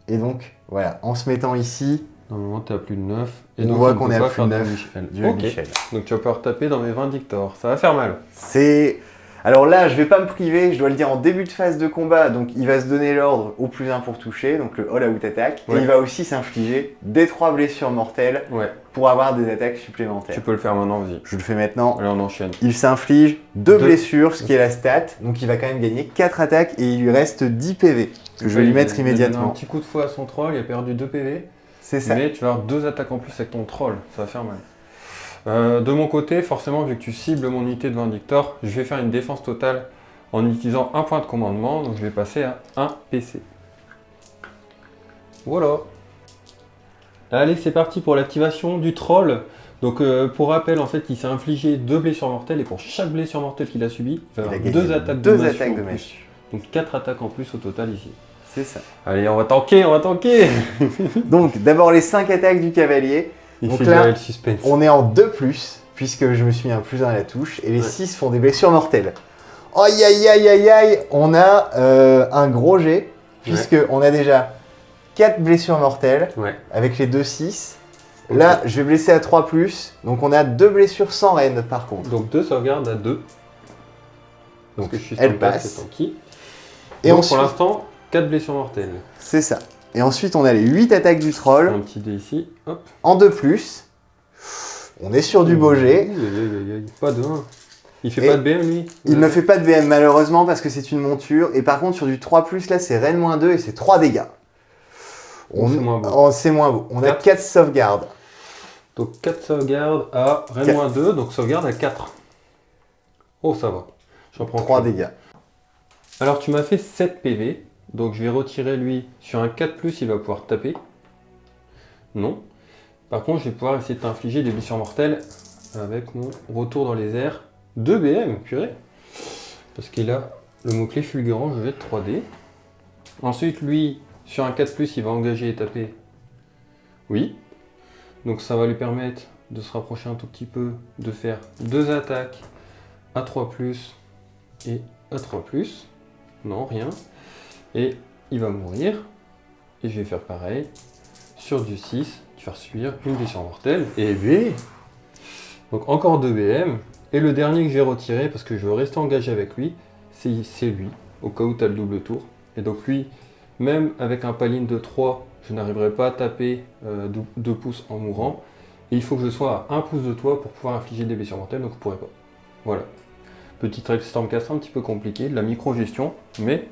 Et donc, voilà, en se mettant ici, Normalement, tu as plus de 9. Et on donc, voit ne qu'on peut est à pas plus faire de de 9 Michel. du Ok. Unleash L. Donc, tu vas pouvoir taper dans mes Vindictors. Ça va faire mal. C'est... Alors là, je vais pas me priver, je dois le dire en début de phase de combat, donc il va se donner l'ordre au plus 1 pour toucher, donc le all out attack, et Ouais. il va aussi s'infliger des 3 blessures mortelles Ouais. pour avoir des attaques supplémentaires. Tu peux le faire maintenant, vas-y. Je le fais maintenant. Allez, on enchaîne. Il s'inflige 2 Deux. blessures, ce qui est la stat, donc il va quand même gagner 4 attaques et il lui reste 10 PV, que je vais lui mettre Il a donné immédiatement. un petit coup de fouet à son troll, il a perdu 2 PV. C'est ça. Mais tu vas avoir 2 attaques en plus avec ton troll. Ça va faire mal. De mon côté, forcément, vu que tu cibles mon unité de Vindictor, je vais faire une défense totale en utilisant un point de commandement. Donc je vais passer à 1 PC. Voilà. Allez, c'est parti pour l'activation du troll. Donc pour rappel, en fait, il s'est infligé 2 blessures mortelles et pour chaque blessure mortelle qu'il a subie, il va Il a avoir gagné 2 attaques deux de massue attaques en de plus. massue. Donc 4 attaques en plus au total ici. C'est ça. Allez, on va tanker, on va tanker. Donc d'abord les 5 attaques du cavalier, Il Donc fait là, durer le suspense. on est en 2+, puisque je me suis mis un +1 à la touche, et les Ouais. 6 font des blessures mortelles. Aïe aïe aïe aïe aïe, on a un gros jet, puisque on a déjà 4 blessures mortelles, Ouais. avec les 2-6. Ok. Là, je vais blesser à 3+, donc on a 2 blessures sans reine par contre. Donc 2 sauvegardes à 2. Parce Donc que je suis elle standby, passe. c'est tanky. Et Donc ensuite, pour l'instant, 4 blessures mortelles. c'est ça. Et ensuite, on a les 8 attaques du troll. Un petit dé ici, hop. En 2+. On est sur du beau jet. Pas de 1. Il fait pas de BM lui? Il ne fait pas de BM malheureusement parce que c'est une monture. Et par contre, sur du 3+, là, c'est Reine-2 et c'est 3 dégâts. C'est moins beau. Oh, c'est moins beau. On a 4 sauvegardes. Donc 4 sauvegardes à Reine-2, donc sauvegarde à 4. Oh, ça va. J'en prends 3 dégâts. Alors, tu m'as fait 7 PV. Donc, je vais retirer lui. Sur un 4+, il va pouvoir taper. Non. Par contre, je vais pouvoir essayer de t'infliger des blessures mortelles avec mon retour dans les airs. 2 BM, purée. Parce qu'il a le mot-clé fulgurant, je vais être 3D. Ensuite, lui, sur un 4+, il va engager et taper. Oui. Donc ça va lui permettre de se rapprocher un tout petit peu, de faire 2 attaques à 3+, et à 3+. Non, rien. Et il va mourir. Et je vais faire pareil. Sur du 6, tu vas subir une blessure mortelle. Et B. Donc encore 2 BM. Et le dernier que j'ai retiré, parce que je veux rester engagé avec lui, c'est lui, au cas où tu as le double tour. Et donc lui, même avec un paline de 3, je n'arriverai pas à taper 2 pouces en mourant. Et il faut que je sois à 1 pouce de toi pour pouvoir infliger des blessures mortelles, donc je ne pourrai pas. Voilà. Petite règle Stormcast un petit peu compliquée, de la micro-gestion, mais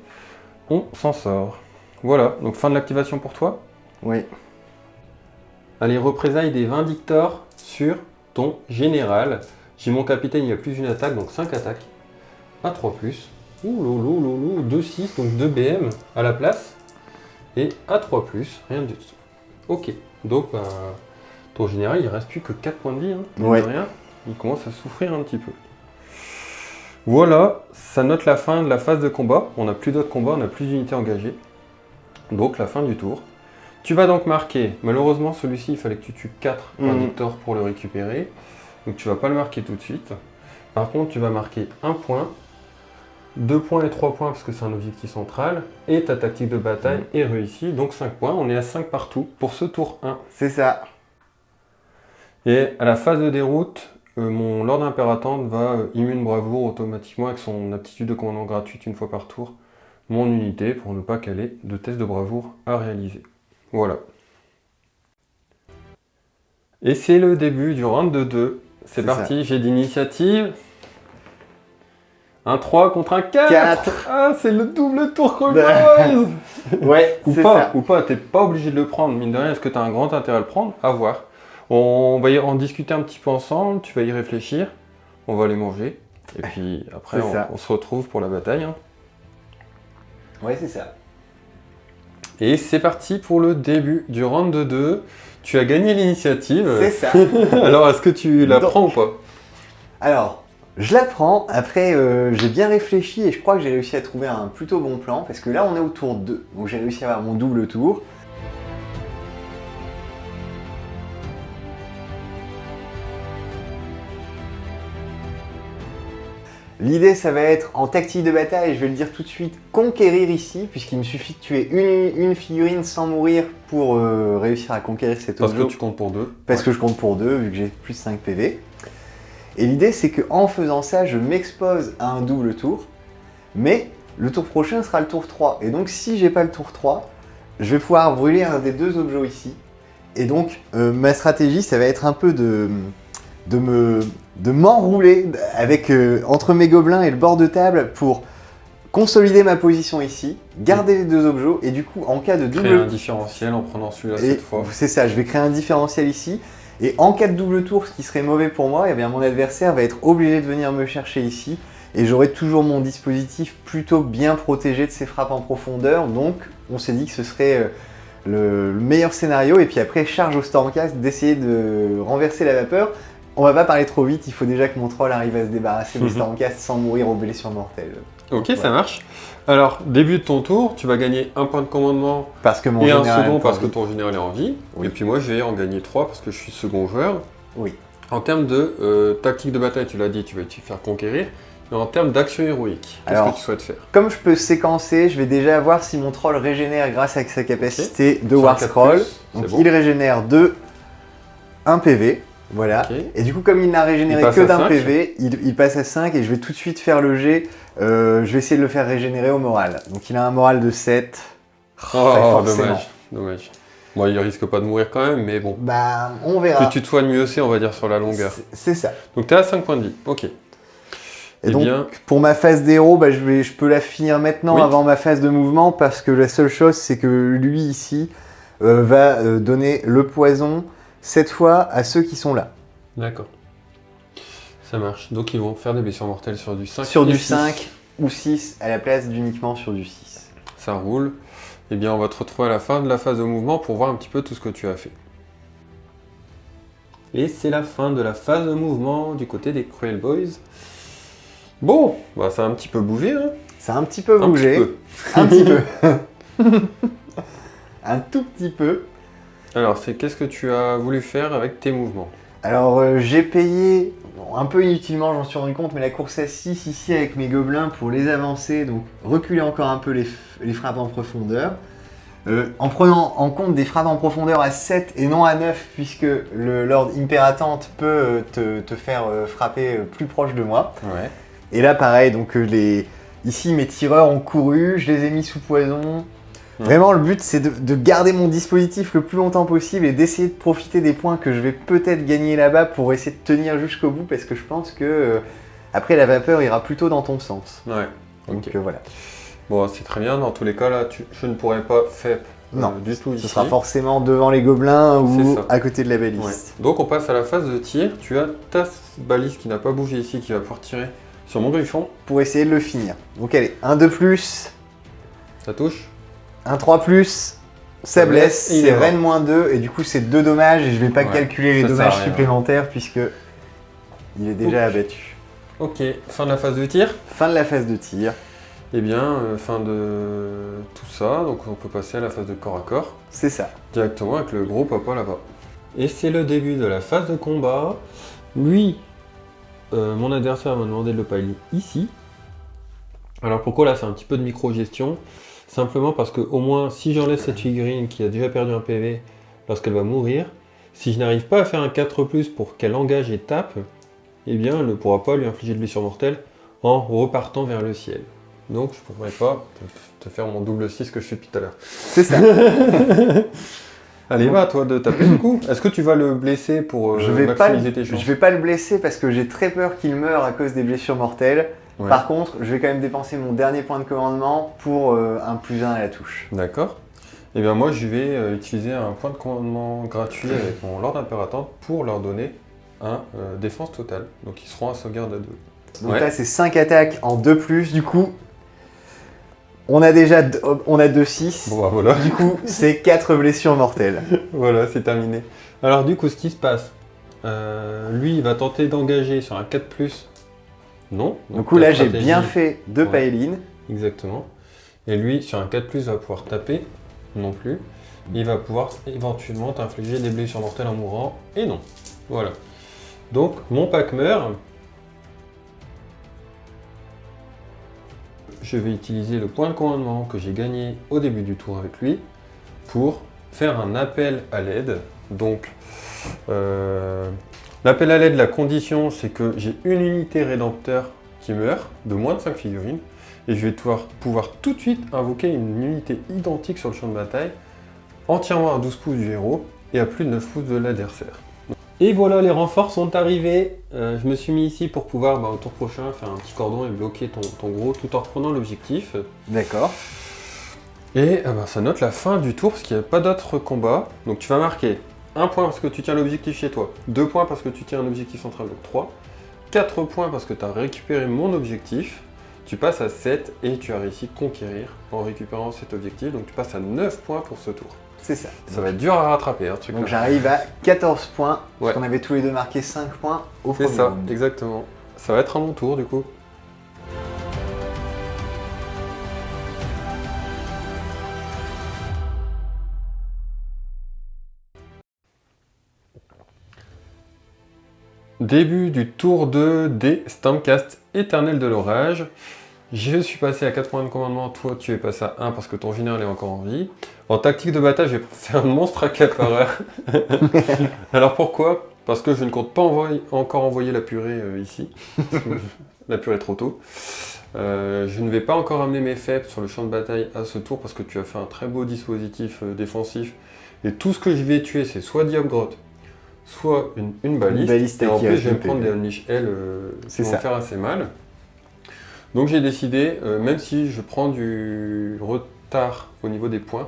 on s'en sort. Voilà, donc fin de l'activation pour toi. Oui. Allez, représailles des Vindictors sur ton général. J'ai mon capitaine, il a plus d'une attaque, donc 5 attaques. À 3+. Ouh loulou, 2-6, donc 2 BM à la place. Et à 3+, rien du tout. Ok, donc ton général, il reste plus que 4 points de vie. Hein, ouais. Rien. Il commence à souffrir un petit peu. Voilà, ça note la fin de la phase de combat. On n'a plus d'autres combats, on n'a plus d'unités engagées. Donc la fin du tour. Tu vas donc marquer, malheureusement celui-ci, il fallait que tu tues 4 Vindictors pour le récupérer. Donc tu ne vas pas le marquer tout de suite. Par contre, tu vas marquer 1 point, 2 points et 3 points parce que c'est un objectif central. Et ta tactique de bataille est réussie, donc 5 points. On est à 5 partout pour ce tour 1. C'est ça. Et à la phase de déroute, mon Lord Impératant va immune bravoure automatiquement avec son aptitude de commandement gratuite une fois par tour mon unité pour ne pas caler de test de bravoure à réaliser. Voilà. Et c'est le début du round de 2. C'est parti, j'ai d'initiative. Un 3 contre un 4. Ah, c'est le double tour Boys. Ouais, ou pas, t'es pas obligé de le prendre. Mine de rien, est-ce que tu as un grand intérêt à le prendre? À voir. On va en discuter un petit peu ensemble, tu vas y réfléchir. On va les manger. Et puis après, on se retrouve pour la bataille. Hein. Ouais, c'est ça. Et c'est parti pour le début du round de 2. Tu as gagné l'initiative. C'est ça. Alors, est-ce que tu la prends ou pas? Alors, je la prends. Après, j'ai bien réfléchi et je crois que j'ai réussi à trouver un plutôt bon plan. Parce que là, on est au tour 2. Donc, j'ai réussi à avoir mon double tour. L'idée, ça va être en tactique de bataille, je vais le dire tout de suite, conquérir ici, puisqu'il me suffit de tuer une figurine sans mourir pour réussir à conquérir cet objet. Parce que tu comptes pour 2. Parce que je compte pour 2, vu que j'ai plus 5 PV. Et l'idée, c'est qu'en faisant ça, je m'expose à un double tour, mais le tour prochain sera le tour 3. Et donc, si j'ai pas le tour 3, je vais pouvoir brûler un des 2 objets ici. Et donc, ma stratégie, ça va être un peu de m'enrouler avec entre mes gobelins et le bord de table pour consolider ma position ici, garder les 2 objets et du coup en cas de double... Créer un différentiel en prenant celui-là cette fois. C'est ça, je vais créer un différentiel ici et en cas de double tour, ce qui serait mauvais pour moi, eh bien, mon adversaire va être obligé de venir me chercher ici et j'aurai toujours mon dispositif plutôt bien protégé de ses frappes en profondeur, donc on s'est dit que ce serait... le meilleur scénario et puis après charge au Stormcast d'essayer de renverser la vapeur. On va pas parler trop vite, il faut déjà que mon troll arrive à se débarrasser des Stormcast sans mourir aux blessures mortelles. Ok, ouais. Ça marche. Alors, début de ton tour, tu vas gagner un point de commandement parce que mon et un second parce que ton général est en vie. Oui. Et puis moi, je vais en gagner 3 parce que je suis second joueur. Oui. En termes de tactique de bataille, tu l'as dit, tu vas te faire conquérir. Et en termes d'action héroïque, qu'est-ce que tu souhaites faire? Comme je peux séquencer, je vais déjà voir si mon troll régénère grâce à sa capacité de War Scroll. Donc il régénère de 1 PV. Voilà. Okay. Et du coup, comme il n'a régénéré que d'un PV, il passe à 5 et je vais tout de suite faire le jet. Je vais essayer de le faire régénérer au moral. Donc il a un moral de 7. Oh, dommage. Dommage. Bon, il risque pas de mourir quand même, mais bon. Bah, on verra. Que tu te soignes mieux aussi, on va dire, sur la longueur. C'est ça. Donc tu es à 5 points de vie, ok. Et donc, pour ma phase d'héros, bah, je peux la finir maintenant avant ma phase de mouvement parce que la seule chose, c'est que lui ici va donner le poison cette fois à ceux qui sont là. D'accord. Ça marche. Donc ils vont faire des blessures mortelles sur du 5 sur du 5 ou 6 à la place d'uniquement sur du 6. Ça roule. Eh bien, on va te retrouver à la fin de la phase de mouvement pour voir un petit peu tout ce que tu as fait. Et c'est la fin de la phase de mouvement du côté des Cruel Boys. Bon, bah ça a un petit peu bougé, hein. Ça a un petit peu bougé. Un petit peu. Un petit peu. Un tout petit peu. Alors, qu'est-ce que tu as voulu faire avec tes mouvements? Alors, j'ai payé, un peu inutilement, j'en suis rendu compte, mais la course à 6 ici avec mes gobelins pour les avancer, donc reculer encore un peu les frappes en profondeur. En prenant en compte des frappes en profondeur à 7 et non à 9, puisque le Lord Impératante peut te faire frapper plus proche de moi. Ouais. Et là, pareil, donc ici, mes tireurs ont couru, je les ai mis sous poison. Vraiment, le but, c'est de garder mon dispositif le plus longtemps possible et d'essayer de profiter des points que je vais peut-être gagner là-bas pour essayer de tenir jusqu'au bout, parce que je pense que après, la vapeur ira plutôt dans ton sens. Ouais. Donc Ok. voilà. Bon, c'est très bien. Dans tous les cas, là, je ne pourrais pas faire Non, du tout ici. Ce sera forcément devant les gobelins ou ça. à côté de la baliste. Ouais. Donc, on passe à la phase de tir. Tu as ta balise qui n'a pas bougé ici, qui va pouvoir tirer sur mon griffon. Pour essayer de le finir. Donc allez, un 2+, Ça touche. un 3+, ça blesse, et il c'est est mort. Rennes -2, et du coup c'est 2 dommages, et je vais pas calculer les ça sert dommages à rien. supplémentaires puisque il est déjà abattu. Ok, fin de la phase de tir. Fin de la phase de tir. Eh bien, fin de tout ça, donc on peut passer à la phase de corps à corps, C'est ça. directement avec le gros papa là-bas. Et c'est le début de la phase de combat. Lui, mon adversaire m'a demandé de le piler ici. Alors pourquoi là c'est un petit peu de micro-gestion? Simplement parce que au moins si j'enlève cette figurine qui a déjà perdu un PV lorsqu'elle va mourir, si je n'arrive pas à faire un 4+ pour qu'elle engage et tape, eh bien elle ne pourra pas lui infliger de blessure mortelle en repartant vers le ciel. Donc je ne pourrais pas te faire mon double 6 que je fais depuis tout à l'heure. C'est ça. Allez, va à toi de taper du coup. Est-ce que tu vas le blesser pour maximiser tes chances? Je vais pas le blesser parce que j'ai très peur qu'il meure à cause des blessures mortelles. Ouais. Par contre, je vais quand même dépenser mon dernier point de commandement pour un +1 à la touche. D'accord. Et bien moi je vais utiliser un point de commandement gratuit avec mon Lord Impératant pour leur donner un défense totale. Donc ils seront à sauvegarde à 2. Donc là c'est 5 attaques en 2+, du coup on a 2-6. Bon bah voilà. Du coup c'est 4 blessures mortelles. Voilà, c'est terminé. Alors du coup ce qui se passe, lui il va tenter d'engager sur un 4+. Non. Du coup là ta j'ai stratégie- bien fait 2 Ouais. paélines. Exactement. Et lui, sur un 4+, va pouvoir taper, non plus. Il va pouvoir éventuellement t'infliger des blessures mortelles en mourant, et non. Voilà. Donc, mon pack meurt. Je vais utiliser le point de commandement que j'ai gagné au début du tour avec lui pour faire un appel à l'aide. Donc, l'appel à l'aide, la condition, c'est que j'ai une unité rédempteur qui meurt, de moins de 5 figurines, et je vais pouvoir tout de suite invoquer une unité identique sur le champ de bataille, entièrement à 12 pouces du héros, et à plus de 9 pouces de l'adversaire. Et voilà, les renforts sont arrivés. Je me suis mis ici pour pouvoir, au tour prochain, faire un petit cordon et bloquer ton gros, tout en reprenant l'objectif. D'accord. Et ça note la fin du tour, parce qu'il n'y a pas d'autres combats. Donc tu vas marquer 1 point parce que tu tiens l'objectif chez toi, 2 points parce que tu tiens un objectif central, donc 3, 4 points parce que tu as récupéré mon objectif, tu passes à 7 et tu as réussi à conquérir en récupérant cet objectif, donc tu passes à 9 points pour ce tour. C'est ça. Ça va être dur à rattraper, ce truc. Donc j'arrive à 14 points, Ouais. parce qu'on avait tous les deux marqué 5 points au C'est premier ça, round. exactement. Ça va être à mon tour du coup. Début du tour 2 des Stormcast éternel de l'orage. Je suis passé à 4 points de commandement, toi tu es passé à 1 parce que ton général est encore en vie. En tactique de bataille, je vais faire un monstre accapareur. Alors pourquoi ? parce que je ne compte pas encore envoyer la purée ici. La purée trop tôt. Je ne vais pas encore amener mes FEP sur le champ de bataille à ce tour parce que tu as fait un très beau dispositif défensif. Et tout ce que je vais tuer, c'est soit Diabgrotte, soit une baliste. Et en plus, je vais me prendre des Unleash L qui vont me faire assez mal. Donc j'ai décidé, même si je prends du retard au niveau des points,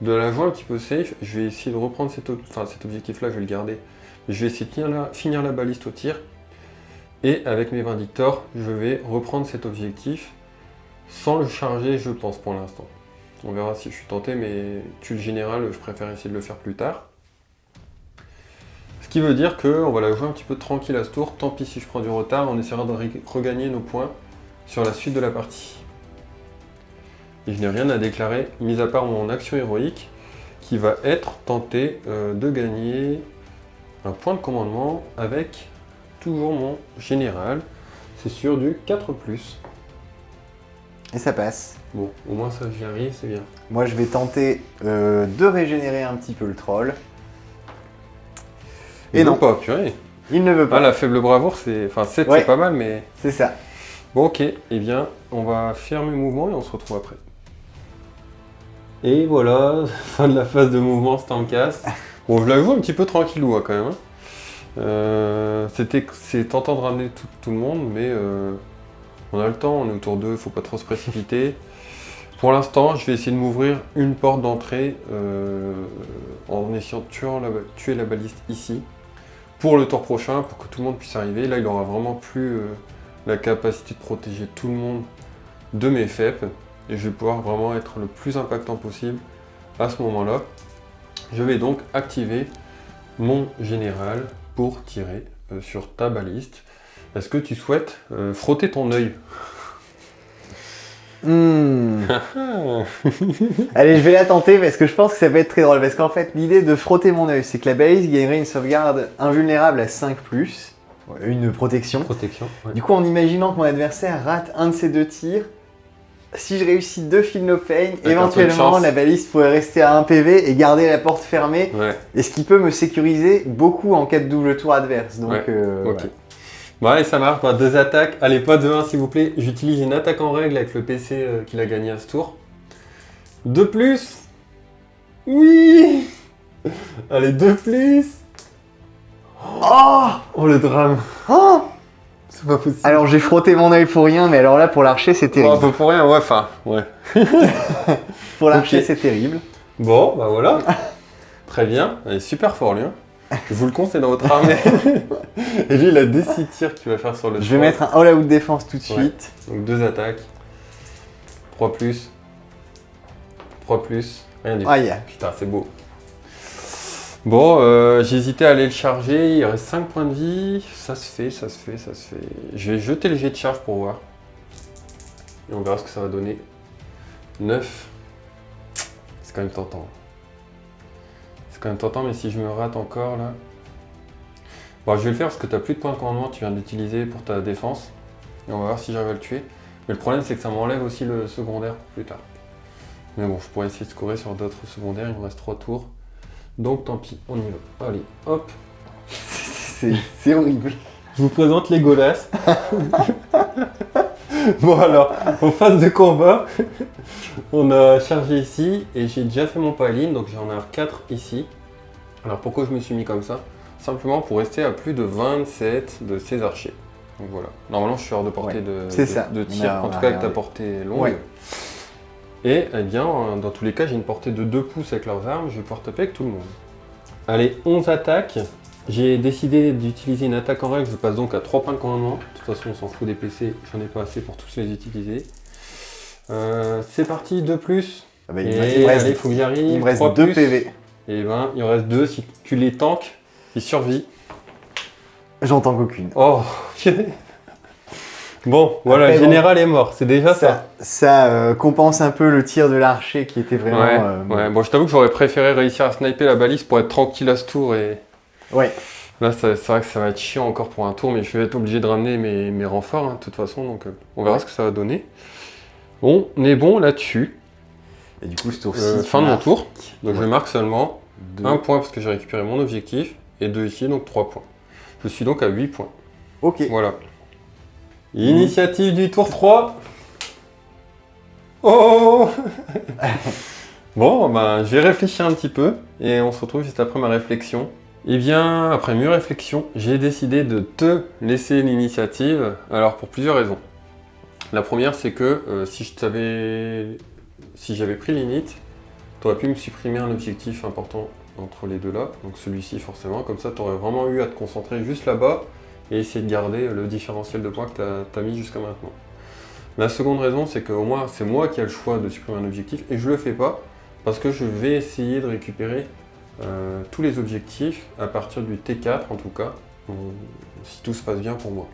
de la jouer un petit peu safe. Je vais essayer de reprendre cet objectif-là, je vais le garder. Je vais essayer de finir la baliste au tir. Et avec mes Vindictors, je vais reprendre cet objectif sans le charger, je pense, pour l'instant. On verra si je suis tenté, mais tuer le général, je préfère essayer de le faire plus tard. Ce qui veut dire qu'on va la jouer un petit peu tranquille à ce tour. Tant pis si je prends du retard, on essaiera de regagner nos points sur la suite de la partie. Et je n'ai rien à déclarer, mis à part mon action héroïque, qui va être tenter de gagner un point de commandement avec toujours mon général. C'est sur du 4+. Et ça passe. Bon, au moins ça j'y arrive, c'est bien. Moi je vais tenter de régénérer un petit peu le troll. Et non pas, purée. Il ne veut pas. Ah, la faible bravoure, c'est pas mal, mais... C'est ça. Bon, ok, eh bien, on va faire mes mouvements et on se retrouve après. Et voilà, fin de la phase de mouvement Stormcast. Bon, je la joue un petit peu tranquillou quand même. C'est tentant de ramener tout le monde, mais on a le temps, on est autour d'eux, faut pas trop se précipiter. Pour l'instant, je vais essayer de m'ouvrir une porte d'entrée en essayant de tuer la baliste ici. Pour le tour prochain, pour que tout le monde puisse arriver. Là, il aura vraiment plus la capacité de protéger tout le monde de mes FEP. Et je vais pouvoir vraiment être le plus impactant possible à ce moment-là. Je vais donc activer mon général pour tirer sur ta baliste. Est-ce que tu souhaites frotter ton œil? Allez, je vais la tenter parce que je pense que ça va être très drôle. Parce qu'en fait, l'idée de frotter mon œil, c'est que la balise gagnerait une sauvegarde invulnérable à 5+, une protection. Ouais. Du coup, en imaginant que mon adversaire rate un de ces 2 tirs, si je réussis 2 Feel No Pain, éventuellement la balise pourrait rester à 1 PV et garder la porte fermée. Ouais. Et ce qui peut me sécuriser beaucoup en cas de double tour adverse. Donc, ok. Ouais. Bon, allez, ça marche. 2 attaques. Allez, pas de 1 s'il vous plaît. J'utilise une attaque en règle avec le PC qu'il a gagné à ce tour. 2+. Oui. Allez, 2+. Oh le drame. Oh, c'est pas possible. alors j'ai frotté mon œil pour rien, mais alors là pour l'archer c'est terrible. Un peu pour rien, ouais, ouais. Pour l'archer c'est terrible. Bon, bah voilà. Très bien. Elle est super fort lui. Je vous le conseille dans votre armée. Et lui, il a des 6 tirs qu'il va faire sur le Je vais mettre un all-out défense tout de suite. Donc 2 attaques. 3+. 3+. Rien du tout. Aïe. Putain, c'est beau. Bon, j'ai hésité à aller le charger. Il reste 5 points de vie. Ça se fait. Je vais jeter le jet de charge pour voir. Et on verra ce que ça va donner. 9. C'est quand même tentant. Mais si je me rate encore là... Bon, je vais le faire parce que tu n'as plus de points de commandement, tu viens d'utiliser pour ta défense. Et on va voir si j'arrive à le tuer. Mais le problème c'est que ça m'enlève aussi le secondaire plus tard. Mais bon, je pourrais essayer de scorer sur d'autres secondaires, il me reste 3 tours. Donc tant pis, on y va. Allez, hop. C'est horrible. Je vous présente les Golas. Bon alors, en phase de combat, on a chargé ici et j'ai déjà fait mon paline, donc j'en ai 4 ici. Alors pourquoi je me suis mis comme ça? Simplement pour rester à plus de 27 de ces archers. Donc voilà. Normalement je suis hors de portée de tir, en tout cas avec ta portée longue. Ouais. Et eh bien, dans tous les cas, j'ai une portée de 2 pouces avec leurs armes, je vais pouvoir taper avec tout le monde. Allez, 11 attaques. J'ai décidé d'utiliser une attaque en règle, je passe donc à 3 points de commandement. De toute façon, on s'en fout des PC, j'en ai pas assez pour tous les utiliser. C'est parti, 2+. Ah bah, il faut que j'arrive. Il me reste 2 PV. Et ben, il en reste 2. Si tu les tanks, ils survivent. J'en tank aucune. Oh, bon, voilà, après, le général est mort, c'est déjà ça. Ça compense un peu le tir de l'archer qui était vraiment... Ouais, bon, je t'avoue que j'aurais préféré réussir à sniper la balise pour être tranquille à ce tour et... Ouais. Là, c'est vrai que ça va être chiant encore pour un tour, mais je vais être obligé de ramener mes renforts, hein, de toute façon, donc on verra ce que ça va donner. Bon, on est bon là-dessus. Et du coup, ce tour-ci... fin de mon tour, donc je marque seulement 1 point parce que j'ai récupéré mon objectif, et 2 ici, donc 3 points. Je suis donc à 8 points. Ok. Voilà. Initiative du tour 3. Oh. Bon, ben, je vais réfléchir un petit peu et on se retrouve juste après ma réflexion. Eh bien, après mûre réflexion, j'ai décidé de te laisser l'initiative. Alors, pour plusieurs raisons. La première, c'est que si j'avais pris l'init, tu aurais pu me supprimer un objectif important entre les deux là, donc celui-ci forcément, comme ça tu aurais vraiment eu à te concentrer juste là-bas et essayer de garder le différentiel de points que tu as mis jusqu'à maintenant. La seconde raison, c'est que au moins c'est moi qui ai le choix de supprimer un objectif et je le fais pas parce que je vais essayer de récupérer tous les objectifs à partir du T4 en tout cas, si tout se passe bien pour moi.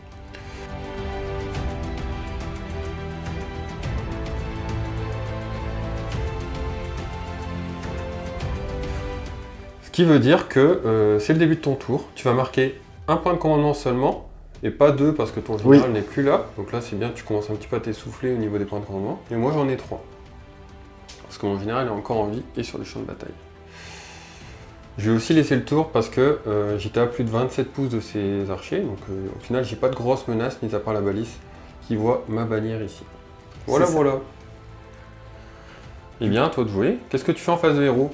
Ce qui veut dire que c'est le début de ton tour, tu vas marquer un point de commandement seulement, et pas 2 parce que ton général n'est plus là. Donc là c'est bien, tu commences un petit peu à t'essouffler au niveau des points de commandement. Et moi j'en ai 3. Parce que mon général est encore en vie et sur le champ de bataille. Je vais aussi laisser le tour parce que j'étais à plus de 27 pouces de ces archers. Donc au final j'ai pas de grosses menaces, mis à part la balise qui voit ma bannière ici. Voilà, voilà. Eh bien, à toi de jouer. Qu'est-ce que tu fais en phase de héros?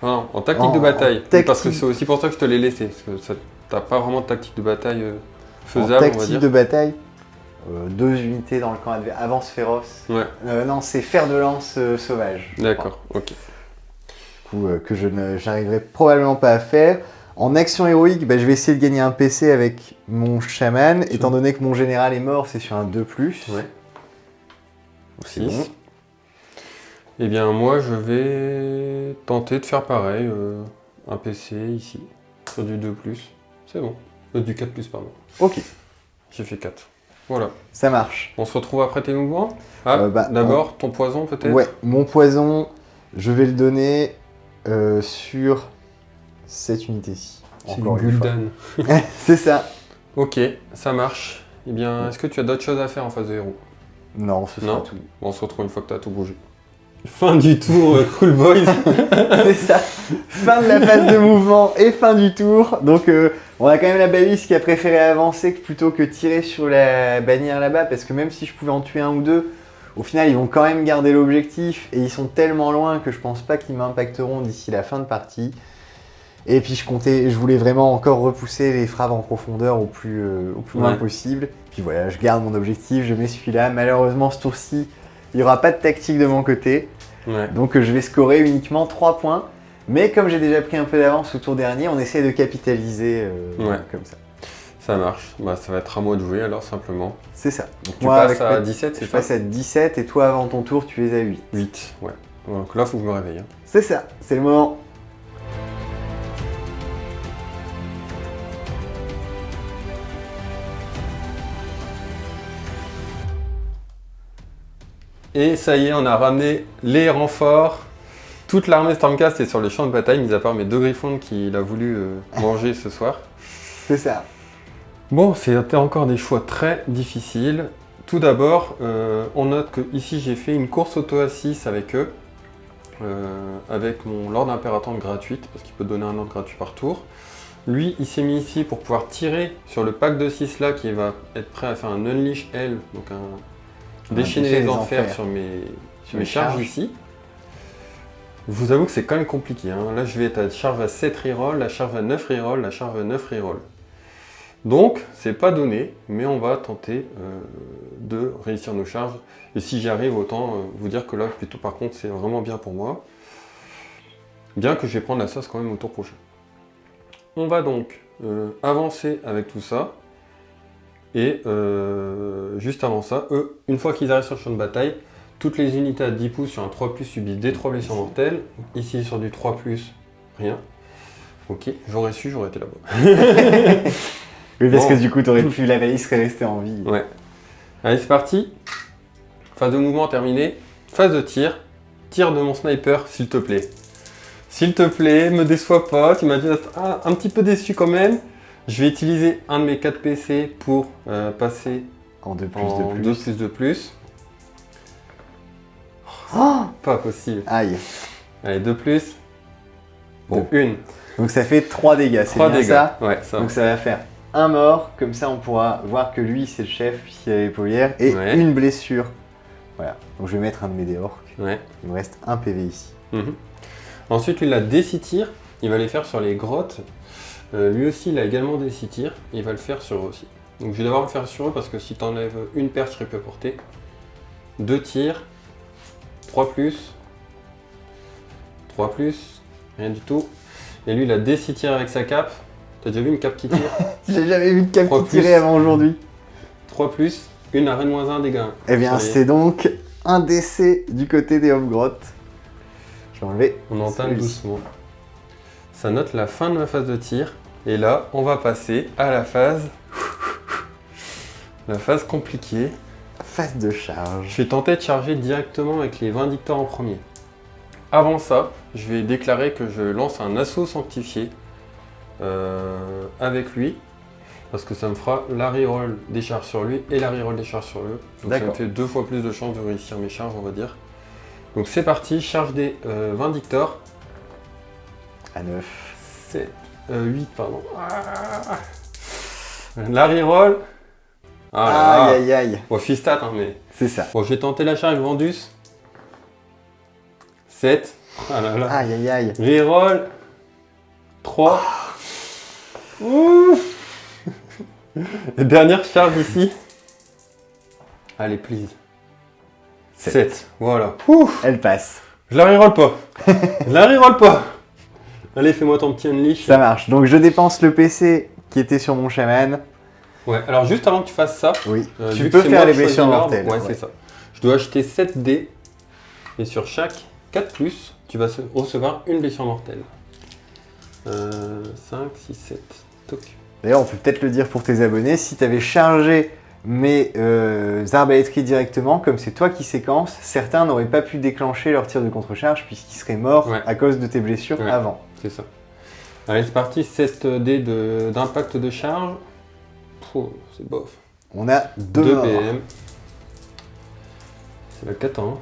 Non, en tactique de bataille. Parce que c'est aussi pour ça que je te l'ai laissé. Parce que t'as pas vraiment de tactique de bataille faisable, on va dire. Tactique de bataille, 2 unités dans le camp adverse. Avance féroce. Ouais. Non, c'est fer de lance sauvage. D'accord, ok. Du coup, que j'arriverai probablement pas à faire. En action héroïque, je vais essayer de gagner un PC avec mon chaman. Étant donné que mon général est mort, c'est sur un 2+. Ouais. C'est bon. Eh bien, moi, je vais tenter de faire pareil. Un PC ici, sur du 2+. C'est bon. Du 4+, pardon. Ok. J'ai fait 4. Voilà. Ça marche. On se retrouve après tes mouvements. D'abord, ton poison, peut-être? Ouais, mon poison, je vais le donner sur cette unité-ci. C'est du Gul'dan. C'est ça. Ok, ça marche. Eh bien, est-ce que tu as d'autres choses à faire en phase de héros? Non, ce sera tout. Bon, on se retrouve une fois que tu as tout bougé. Fin du tour, Cool Boys. C'est ça. Fin de la phase de mouvement et fin du tour. Donc, on a quand même la balise qui a préféré avancer plutôt que tirer sur la bannière là-bas. Parce que même si je pouvais en tuer un ou deux, au final, ils vont quand même garder l'objectif. Et ils sont tellement loin que je pense pas qu'ils m'impacteront d'ici la fin de partie. Et puis, je voulais vraiment encore repousser les frappes en profondeur au plus loin possible. Puis voilà, je garde mon objectif, je mets celui-là. Malheureusement, ce tour-ci, il n'y aura pas de tactique de mon côté. Ouais. Donc je vais scorer uniquement 3 points. Mais comme j'ai déjà pris un peu d'avance au tour dernier, on essaie de capitaliser comme ça. Ça marche. Ça va être à moi de jouer alors simplement. C'est ça. Donc tu passes à 17, c'est ça? Je passe à 17 et toi avant ton tour tu es à 8. 8, ouais. Donc là, il faut que je me réveille. Hein. C'est ça, c'est le moment. Et ça y est, on a ramené les renforts. Toute l'armée Stormcast est sur le champ de bataille, mis à part mes 2 griffons qu'il a voulu manger ce soir. C'est ça. Bon, c'était encore des choix très difficiles. Tout d'abord, on note que ici j'ai fait une course auto à 6 avec eux, avec mon Lord Impérator gratuite, parce qu'il peut donner un ordre gratuit par tour. Lui, il s'est mis ici pour pouvoir tirer sur le pack de 6 là, qui va être prêt à faire un Unleash Hell, donc un déchaîner les enfers sur mes charges ici. Je vous avoue que c'est quand même compliqué. Hein. Là, je vais être à charge à 7 reroll, la charge à 9 reroll, la charge à 9 reroll. Donc, c'est pas donné, mais on va tenter de réussir nos charges. Et si j'y arrive, autant vous dire que là, plutôt par contre, c'est vraiment bien pour moi. Bien que je vais prendre la sauce quand même au tour prochain. On va donc avancer avec tout ça. Et juste avant ça, eux, une fois qu'ils arrivent sur le champ de bataille, toutes les unités à 10 pouces sur un 3+, subissent des 3 blessures mortelles. Ici, sur du 3+, rien. Ok, j'aurais su, j'aurais été là-bas. Oui, parce que du coup, t'aurais pu, la valise serait restée en vie. Ouais. Allez, c'est parti. Phase de mouvement terminée. Phase de tir. Tir de mon sniper, s'il te plaît. S'il te plaît, me déçois pas. Tu m'as dit un petit peu déçu quand même. Je vais utiliser un de mes 4 PC pour passer en 2+, en 2+. Oh, pas possible. Aïe. Allez, 2+. Bon, une. Donc ça fait 3 dégâts, c'est 3 bien dégâts. ça. Ouais, ça va. Donc ça va faire un mort, comme ça on pourra voir que lui c'est le chef, puisqu'il a l'épaulière, et Ouais. une blessure. Voilà, donc je vais mettre un de mes dés orques. Ouais. Il me reste un PV ici. Mhm. Ensuite, lui, il a des 6 tirs. Il va les faire sur les grottes. Lui aussi, il a également des 6 tirs. Il va le faire sur eux aussi. Donc je vais d'abord le faire sur eux parce que si tu enlèves une perche, je serais plus à portée. 2 tirs. 3 plus. 3 plus. Rien du tout. Et lui, il a des 6 tirs avec sa cape. T'as déjà vu une cape qui tire? J'ai jamais vu de cap 3 qui tirait avant aujourd'hui. 3 plus. Une arène moins 1 dégâts. Eh bien Sur les- c'est donc un décès du côté des Hobgrottes. Je vais enlever. On entame celui-ci. doucement. Ça note la fin de ma phase de tir. Et là, on va passer à la phase compliquée. Phase de charge. Je vais tenter de charger directement avec les Vindictors en premier. Avant ça, je vais déclarer que je lance un assaut sanctifié avec lui. Parce que ça me fera la reroll des charges sur lui et la reroll des charges sur eux. Donc ça me D'accord. fait 2 fois plus de chances de réussir mes charges, on va dire. Donc c'est parti, charge des Vindictors. À 9. 8, pardon. Ah. La reroll. Ah là là. Aïe aïe aïe. Bon, fistat, hein, mais. C'est ça. Bon, je vais tenter la charge Vendus. 7. Ah là là. Aïe aïe aïe. Reroll. 3. Ouf. Et dernière charge ici. Allez, please. 7. Voilà. Ouf. Elle passe. Je la reroll pas. Je la reroll pas. Allez, fais-moi ton petit unleash. Ça marche. Donc je dépense le PC qui était sur mon chaman. Ouais, alors juste avant que tu fasses ça, Oui. vu tu que peux c'est faire moi les qui choisis blessures l'ordre, mortelles. Ouais, c'est ça. Je dois acheter 7 dés. Et sur chaque 4+, tu vas recevoir une blessure mortelle. 5, 6, 7. Toc. D'ailleurs, on peut peut-être le dire pour tes abonnés, si tu avais chargé mes arbalétriers directement, comme c'est toi qui séquences, certains n'auraient pas pu déclencher leur tir de contre-charge puisqu'ils seraient morts Ouais. à cause de tes blessures Ouais. avant. C'est ça. Allez, c'est parti. 7 dés d'impact de charge. Pouh, c'est bof. On a 2 2 morts. PM. C'est la cata, hein.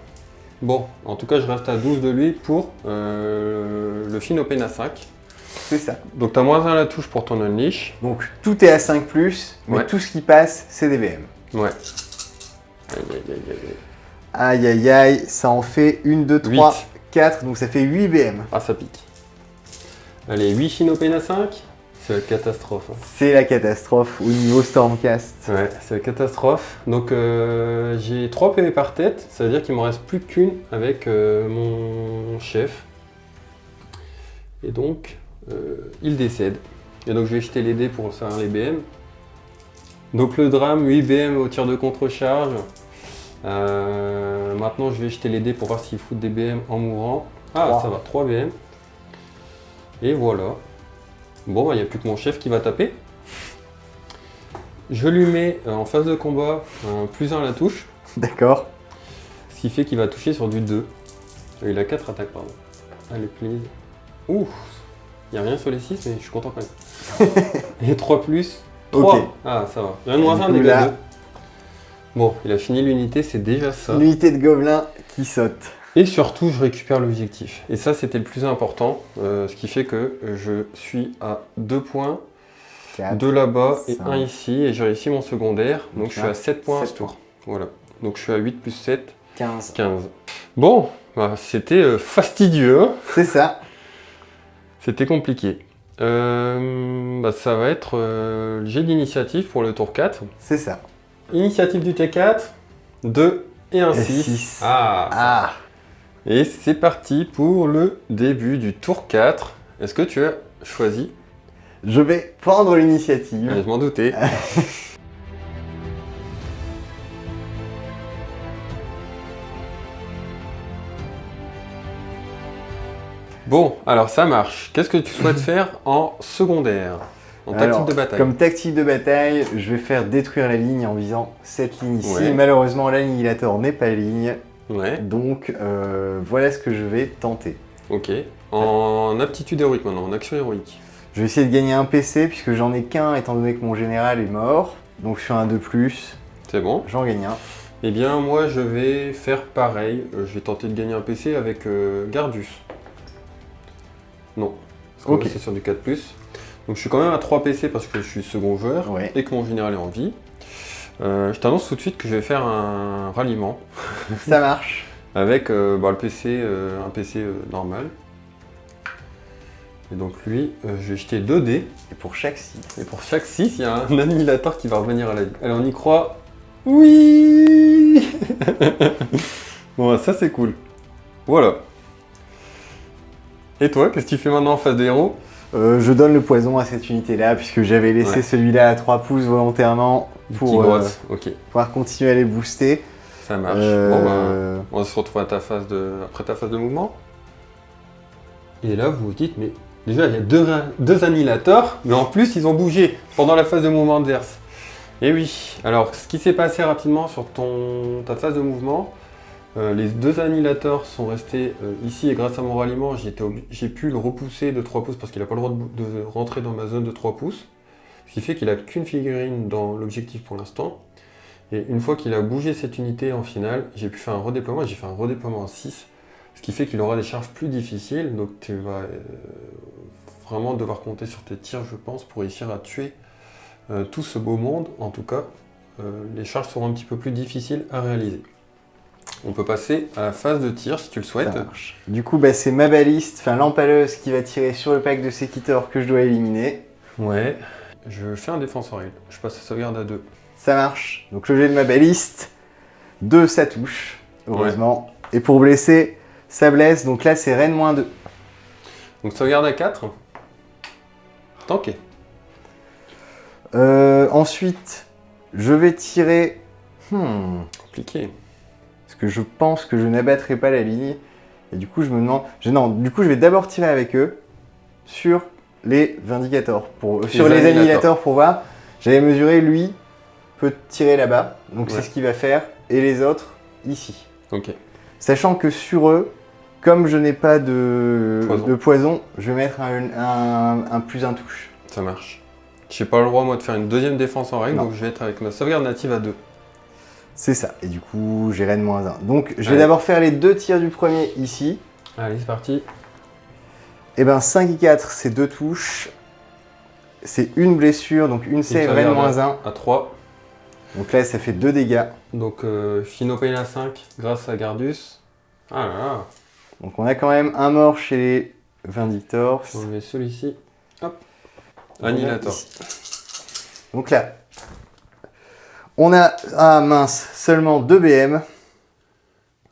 Bon, en tout cas, je reste à 12 de lui pour le Finopène à 5. C'est ça. Donc, tu as -1 à la touche pour ton unleash. Donc tout est à 5+, mais Ouais. tout ce qui passe, c'est des VM. Ouais. Aïe, aïe, aïe, aïe, aïe. Aïe aïe aïe, ça en fait 1, 2, 3, 8. 4, donc ça fait 8 BM. Ah, ça pique. Allez, 8 Finopène à 5. C'est la catastrophe. Hein. C'est la catastrophe au niveau Stormcast. Ouais, c'est la catastrophe. Donc, j'ai 3 PV par tête. Ça veut dire qu'il m'en reste plus qu'une avec mon chef. Et donc, il décède. Et donc, je vais jeter les dés pour savoir les BM. Donc, le drame, 8 BM au tir de contre-charge. Maintenant, je vais jeter les dés pour voir s'il fout des BM en mourant. Ah, 3. ça va, 3 BM. Et voilà. Bon, il n'y a plus que mon chef qui va taper. Je lui mets en phase de combat un +1 à la touche. D'accord. Ce qui fait qu'il va toucher sur du 2. Il a 4 attaques, pardon. Allez, please. Ouh, il n'y a rien sur les 6, mais je suis content quand même. Et 3 plus. 3. Ok. Ah, ça va. Rien de moins Du 1, coup, dégâts là- 2. Bon, il a fini l'unité, c'est déjà ça. L'unité de gobelins qui saute. Et surtout, je récupère l'objectif. Et ça, c'était le plus important. Ce qui fait que je suis à 2 points, 4. 2 là-bas et 5. 1 ici. Et j'ai réussi mon secondaire. Donc, Donc je suis là, à 7 points à 7 ce tour. Voilà. Donc, je suis à 8 plus 7, 15. 15. Bon, bah, c'était fastidieux. Hein. C'est ça. C'était compliqué. Bah, ça va être le jet d'initiative pour le tour 4. C'est ça. Initiative du T4, 2 et un Et 6. six. Ah. Ah. Et c'est parti pour le début du tour 4. Est-ce que tu as choisi? Je vais prendre l'initiative. Je m'en doutais. Bon, alors ça marche. Qu'est-ce que tu souhaites faire en secondaire? En tactique Alors, de bataille. Comme tactique de bataille, je vais faire détruire la ligne en visant cette ligne ici. Ouais. Malheureusement, l'annihilateur n'est pas ligne. Ouais, Donc, voilà ce que je vais tenter. ok. En aptitude héroïque maintenant, en action héroïque. Je vais essayer de gagner un PC puisque j'en ai qu'un étant donné que mon général est mort. Donc, sur un 2+, C'est bon. j'en gagne un. Eh bien, moi, je vais faire pareil. Je vais tenter de gagner un PC avec Gardus. Non. Parce que moi, c'est sur du 4+. Donc je suis quand même à 3 PC parce que je suis second joueur et que mon général est en vie. Je t'annonce tout de suite que je vais faire un ralliement. Ça marche. Avec le PC, un PC normal. Et donc lui, je vais jeter 2 dés. Et pour chaque 6. Et pour chaque 6, il y a un annihilateur qui va revenir à la vie. Allez, on y croit. Oui. Bon, ça c'est cool. Voilà. Et toi, qu'est-ce que tu fais maintenant en face de héros? Je donne le poison à cette unité-là, puisque j'avais laissé celui-là à 3 pouces volontairement pour pouvoir continuer à les booster. Ça marche. Bon, ben, on se retrouve à après ta phase de mouvement. Et là, vous vous dites, mais déjà, il y a deux annihilateurs, mais en plus, ils ont bougé pendant la phase de mouvement adverse. Et oui, alors, ce qui s'est passé rapidement sur ta phase de mouvement, les 2 annihilateurs sont restés ici, et grâce à mon ralliement, j'ai pu le repousser de 3 pouces parce qu'il n'a pas le droit de rentrer dans ma zone de 3 pouces. Ce qui fait qu'il n'a qu'une figurine dans l'objectif pour l'instant. Et une fois qu'il a bougé cette unité en finale, j'ai pu faire un redéploiement, j'ai fait un redéploiement en 6. Ce qui fait qu'il aura des charges plus difficiles, donc tu vas vraiment devoir compter sur tes tirs, je pense, pour réussir à tuer tout ce beau monde. En tout cas, les charges seront un petit peu plus difficiles à réaliser. On peut passer à la phase de tir si tu le souhaites. Du coup, c'est ma baliste, l'empaleuse qui va tirer sur le pack de Sekitor que je dois éliminer. Ouais, je fais un défense en règle. Je passe la sauvegarde à 2. Ça marche. Donc le jet de ma baliste, 2 ça touche, heureusement. Ouais. Et pour blesser, ça blesse, donc là c'est Rennes -2. Donc sauvegarde à 4. Tanké. Ensuite, je vais tirer... Compliqué. Parce que je pense que je n'abattrai pas la ligne. Et du coup, je me demande... du coup, je vais d'abord tirer avec eux sur les Vindicators. Sur les annihilateurs pour voir. J'avais mesuré, lui, peut tirer là-bas. Donc c'est ce qu'il va faire. Et les autres, ici. Ok. Sachant que sur eux, comme je n'ai pas de poison, je vais mettre un +1 touche. Ça marche. Je n'ai pas le droit, moi, de faire une deuxième défense en règle, donc je vais être avec ma sauvegarde native à 2. C'est ça. Et du coup, j'ai Rennes -1. Donc, je vais d'abord faire les 2 tirs du premier ici. Allez, c'est parti. Et 5 et 4, c'est 2 touches. C'est une blessure, donc une save Rennes -1. À 3. Donc là, ça fait 2 dégâts. Donc, Finopane à 5 grâce à Gardus. Ah là là. Donc, on a quand même un mort chez les Vindictors. On met celui-ci. Hop. Annihilator. Donc là, on a, seulement 2 BM.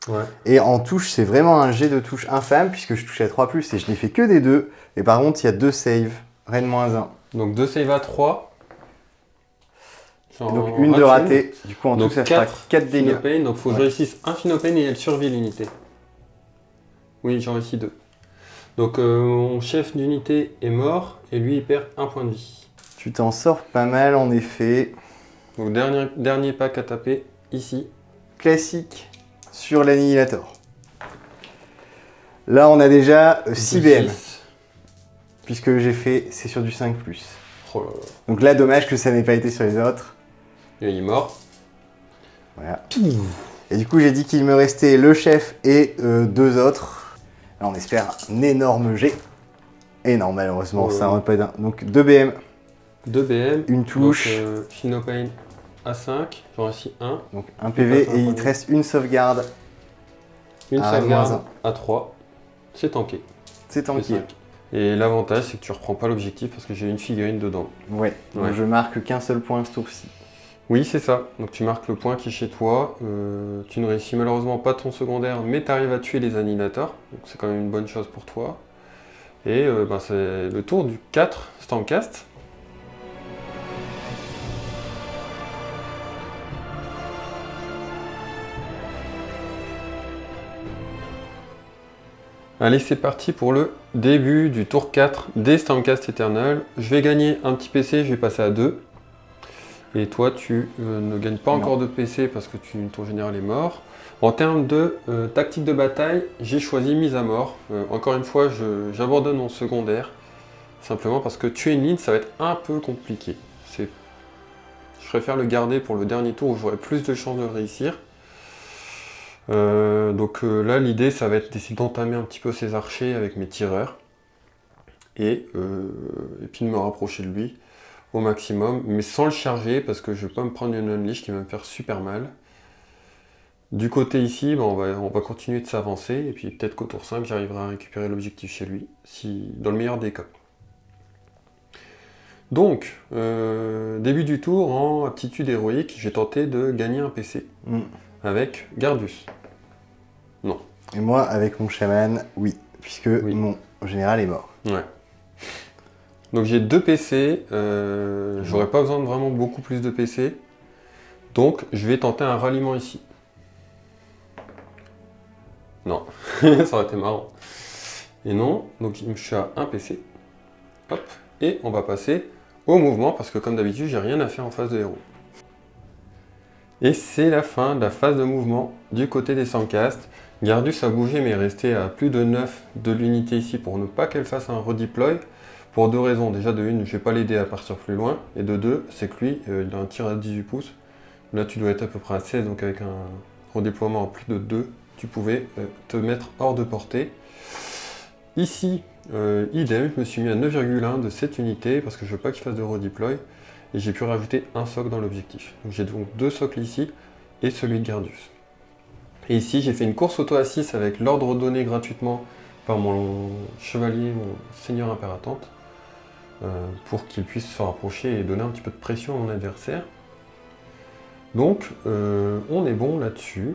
Ouais. Et en touche, c'est vraiment un jet de touche infâme, puisque je touche à 3+, et je n'ai fait que des 2. Et par contre, il y a 2 saves, Rennes -1. Donc 2 saves à 3. Donc une de ratée. Du coup, en tout, ça fera 4 dégâts. Finopane, donc il faut que je réussisse un Finopane et elle survit l'unité. Oui, j'en réussis 2. Donc mon chef d'unité est mort et lui il perd 1 point de vie. Tu t'en sors pas mal en effet. Donc dernier pack à taper ici. Classique sur l'annihilator. Là on a déjà 6 BM. Puisque j'ai fait, c'est sur du 5+. Oh là là. Donc là dommage que ça n'ait pas été sur les autres. Et il est mort. Voilà. Et du coup j'ai dit qu'il me restait le chef et 2 autres. Là, on espère un énorme jet. Et non, malheureusement, ça rentre pas d'un. Donc 2 BM. 2 BM. Une touche. Finopane à 5. J'en réussis 1. Donc un PV et il te reste une sauvegarde. Une sauvegarde à 3. C'est tanké. C'est tanké. Et l'avantage, c'est que tu reprends pas l'objectif parce que j'ai une figurine dedans. Ouais. Donc je marque qu'un seul point ce tour-ci. Oui, c'est ça. Donc tu marques le point qui est chez toi. Tu ne réussis malheureusement pas ton secondaire, mais tu arrives à tuer les annihilateurs. Donc c'est quand même une bonne chose pour toi. Et c'est le tour du 4 Stormcast. Allez, c'est parti pour le début du tour 4 des Stormcast Eternal. Je vais gagner un petit PC, je vais passer à 2. Et toi, tu ne gagnes pas encore de PC parce que ton général est mort. En termes de tactique de bataille, j'ai choisi mise à mort. Encore une fois, j'abandonne mon secondaire. Simplement parce que tuer une ligne, ça va être un peu compliqué. Je préfère le garder pour le dernier tour où j'aurai plus de chances de réussir. Donc là, l'idée, ça va être d'essayer d'entamer un petit peu ces archers avec mes tireurs. et puis de me rapprocher de lui au maximum, mais sans le charger parce que je ne vais pas me prendre une unleash qui va me faire super mal. Du côté ici, on va continuer de s'avancer et puis peut-être qu'au tour 5 j'arriverai à récupérer l'objectif chez lui, dans le meilleur des cas. Donc, début du tour, en aptitude héroïque, j'ai tenté de gagner un PC avec Gardius. Non. Et moi, avec mon chaman, oui, puisque mon général est mort. Ouais. Donc j'ai 2 PC, j'aurais pas besoin de vraiment beaucoup plus de PC, donc je vais tenter un ralliement ici. Non, ça aurait été marrant. Et non, donc je suis à 1 PC. Hop, et on va passer au mouvement, parce que comme d'habitude, j'ai rien à faire en phase de héros. Et c'est la fin de la phase de mouvement du côté des Sandcast. Gardius a bougé, mais est resté à plus de 9 de l'unité ici pour ne pas qu'elle fasse un redeploy. Pour 2 raisons. Déjà, de 1, je vais pas l'aider à partir plus loin. Et de 2, c'est que lui, il a un tir à 18 pouces. Là, tu dois être à peu près à 16, donc avec un redéploiement en plus de 2, tu pouvais te mettre hors de portée. Ici, idem, je me suis mis à 9,1 de cette unité parce que je veux pas qu'il fasse de redeploy. Et j'ai pu rajouter un socle dans l'objectif. Donc j'ai donc 2 socles ici et celui de Gardius. Et ici, j'ai fait une course auto à 6 avec l'ordre donné gratuitement par mon chevalier, mon seigneur impératante, pour qu'il puisse se rapprocher et donner un petit peu de pression à mon adversaire. Donc, on est bon là-dessus.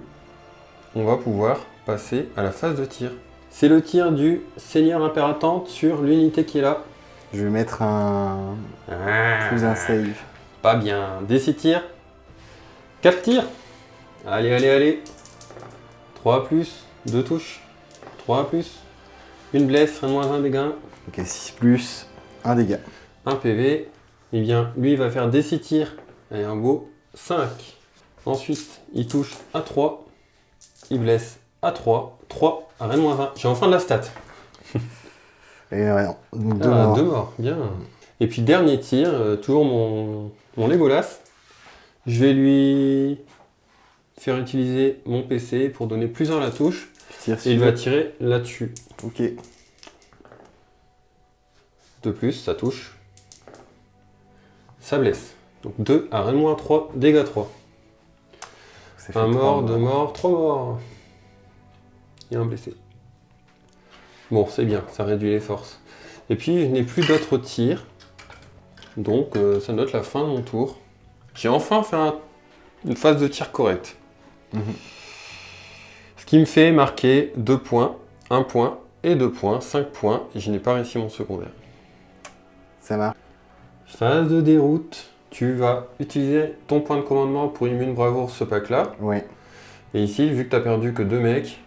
On va pouvoir passer à la phase de tir. C'est le tir du seigneur impératante sur l'unité qui est là. Je vais mettre un save. Pas bien. Des tirs. 4 tirs. Allez, allez, allez. 3 plus, 2 touches. 3 plus, une blesse, -1 dégâts. Ok, 6 plus, 1 dégât. 1 PV. Eh bien, lui, il va faire des 6 tirs. Et un beau 5. Ensuite, il touche à 3. Il blesse à 3. 3 à -1. J'ai enfin de la stat. Et non. Donc 2 morts. 2 morts, bien. Et puis dernier tir, toujours mon Legolas. Je vais lui faire utiliser mon PC pour donner +1 à la touche. Et il va tirer là-dessus. Ok. De plus, ça touche. Ça blesse. Donc 2 à -3, dégâts 3. Un mort, 2 morts, 3 morts. Et un blessé. Bon, c'est bien, ça réduit les forces. Et puis, je n'ai plus d'autres tirs. Donc, ça note la fin de mon tour. J'ai enfin fait une phase de tir correcte. Ce qui me fait marquer 2 points, 1 point et 2 points, 5 points. Et je n'ai pas réussi mon secondaire. Ça marche. Phase de déroute. Tu vas utiliser ton point de commandement pour immune bravoure ce pack-là. Ouais. Et ici, vu que tu n'as perdu que 2 mecs,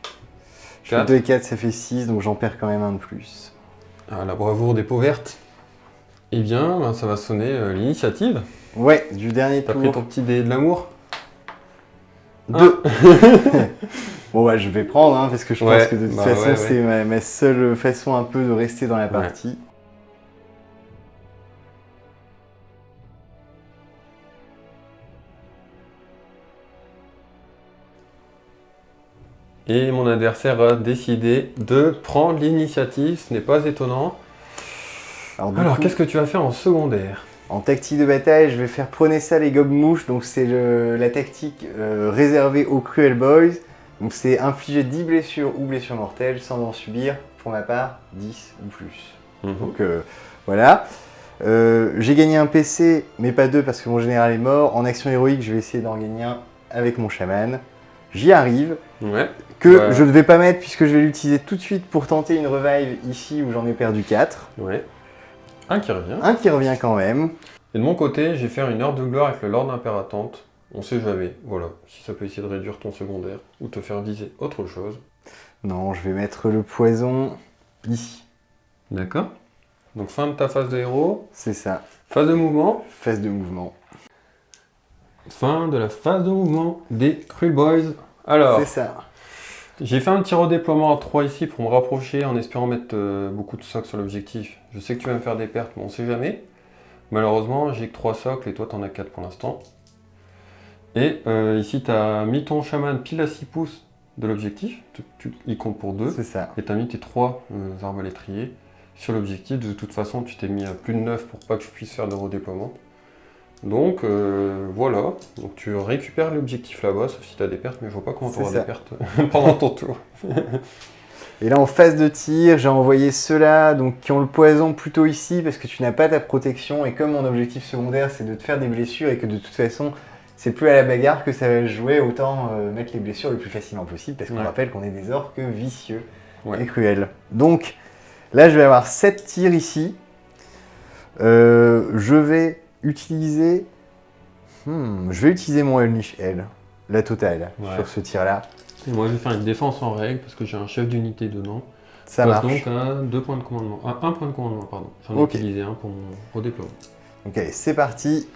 4. 2 et 4, ça fait 6, donc j'en perds quand même un de plus. Ah, la bravoure des peaux vertes. Eh bien, ça va sonner l'initiative. Ouais, du dernier tour. T'as pris ton petit dé de l'amour. 2. Bon, bah, je vais prendre, hein, parce que je pense que de toute façon, c'est ma seule façon un peu de rester dans la partie. Et mon adversaire a décidé de prendre l'initiative, ce n'est pas étonnant. Alors qu'est-ce que tu vas faire en secondaire? En tactique de bataille, je vais faire prôner ça les gobe-mouches, donc c'est la tactique réservée aux Cruel Boys. Donc c'est infliger 10 blessures ou blessures mortelles sans en subir, pour ma part, 10 ou plus. Donc voilà. J'ai gagné un PC, mais pas 2 parce que mon général est mort. En action héroïque, je vais essayer d'en gagner un avec mon chaman. J'y arrive. Ouais. Que je ne vais pas mettre puisque je vais l'utiliser tout de suite pour tenter une revive ici où j'en ai perdu 4. Ouais. Un qui revient. Un qui revient quand même. Et de mon côté, je vais faire une heure de gloire avec le Lord Impératante. On sait jamais, voilà, si ça peut essayer de réduire ton secondaire ou te faire viser autre chose. Non, je vais mettre le poison ici. D'accord. Donc fin de ta phase de héros. C'est ça. Phase de mouvement. Phase de mouvement. Fin de la phase de mouvement des Cruel Boys. Alors, c'est ça. J'ai fait un petit redéploiement à 3 ici pour me rapprocher en espérant mettre beaucoup de socles sur l'objectif. Je sais que tu vas me faire des pertes, mais on sait jamais. Malheureusement, j'ai que 3 socles et toi t'en as 4 pour l'instant. Et ici, tu as mis ton chaman pile à 6 pouces de l'objectif. Il compte pour 2. C'est ça. Et tu as mis tes 3 arbalétriers sur l'objectif. De toute façon, tu t'es mis à plus de 9 pour pas que je puisse faire de redéploiement. Donc voilà, donc tu récupères l'objectif là-bas, sauf si tu as des pertes, mais je vois pas comment tu auras des pertes pendant ton tour. Et là, en phase de tir, j'ai envoyé ceux-là donc, qui ont le poison plutôt ici parce que tu n'as pas ta protection. Et comme mon objectif secondaire, c'est de te faire des blessures et que de toute façon, c'est plus à la bagarre que ça va se jouer, autant mettre les blessures le plus facilement possible parce qu'on rappelle qu'on est des orques vicieux et cruels. Donc là, je vais avoir 7 tirs ici. Je vais utiliser mon Unleash Hell, la totale, sur ce tir-là. Et moi, je vais faire une défense en règle parce que j'ai un chef d'unité dedans. Ça marche. Donc à 2 points de commandement. Ah, 1 point de commandement, pardon. J'en ai utilisé un pour mon redéploiement. Donc allez, c'est parti.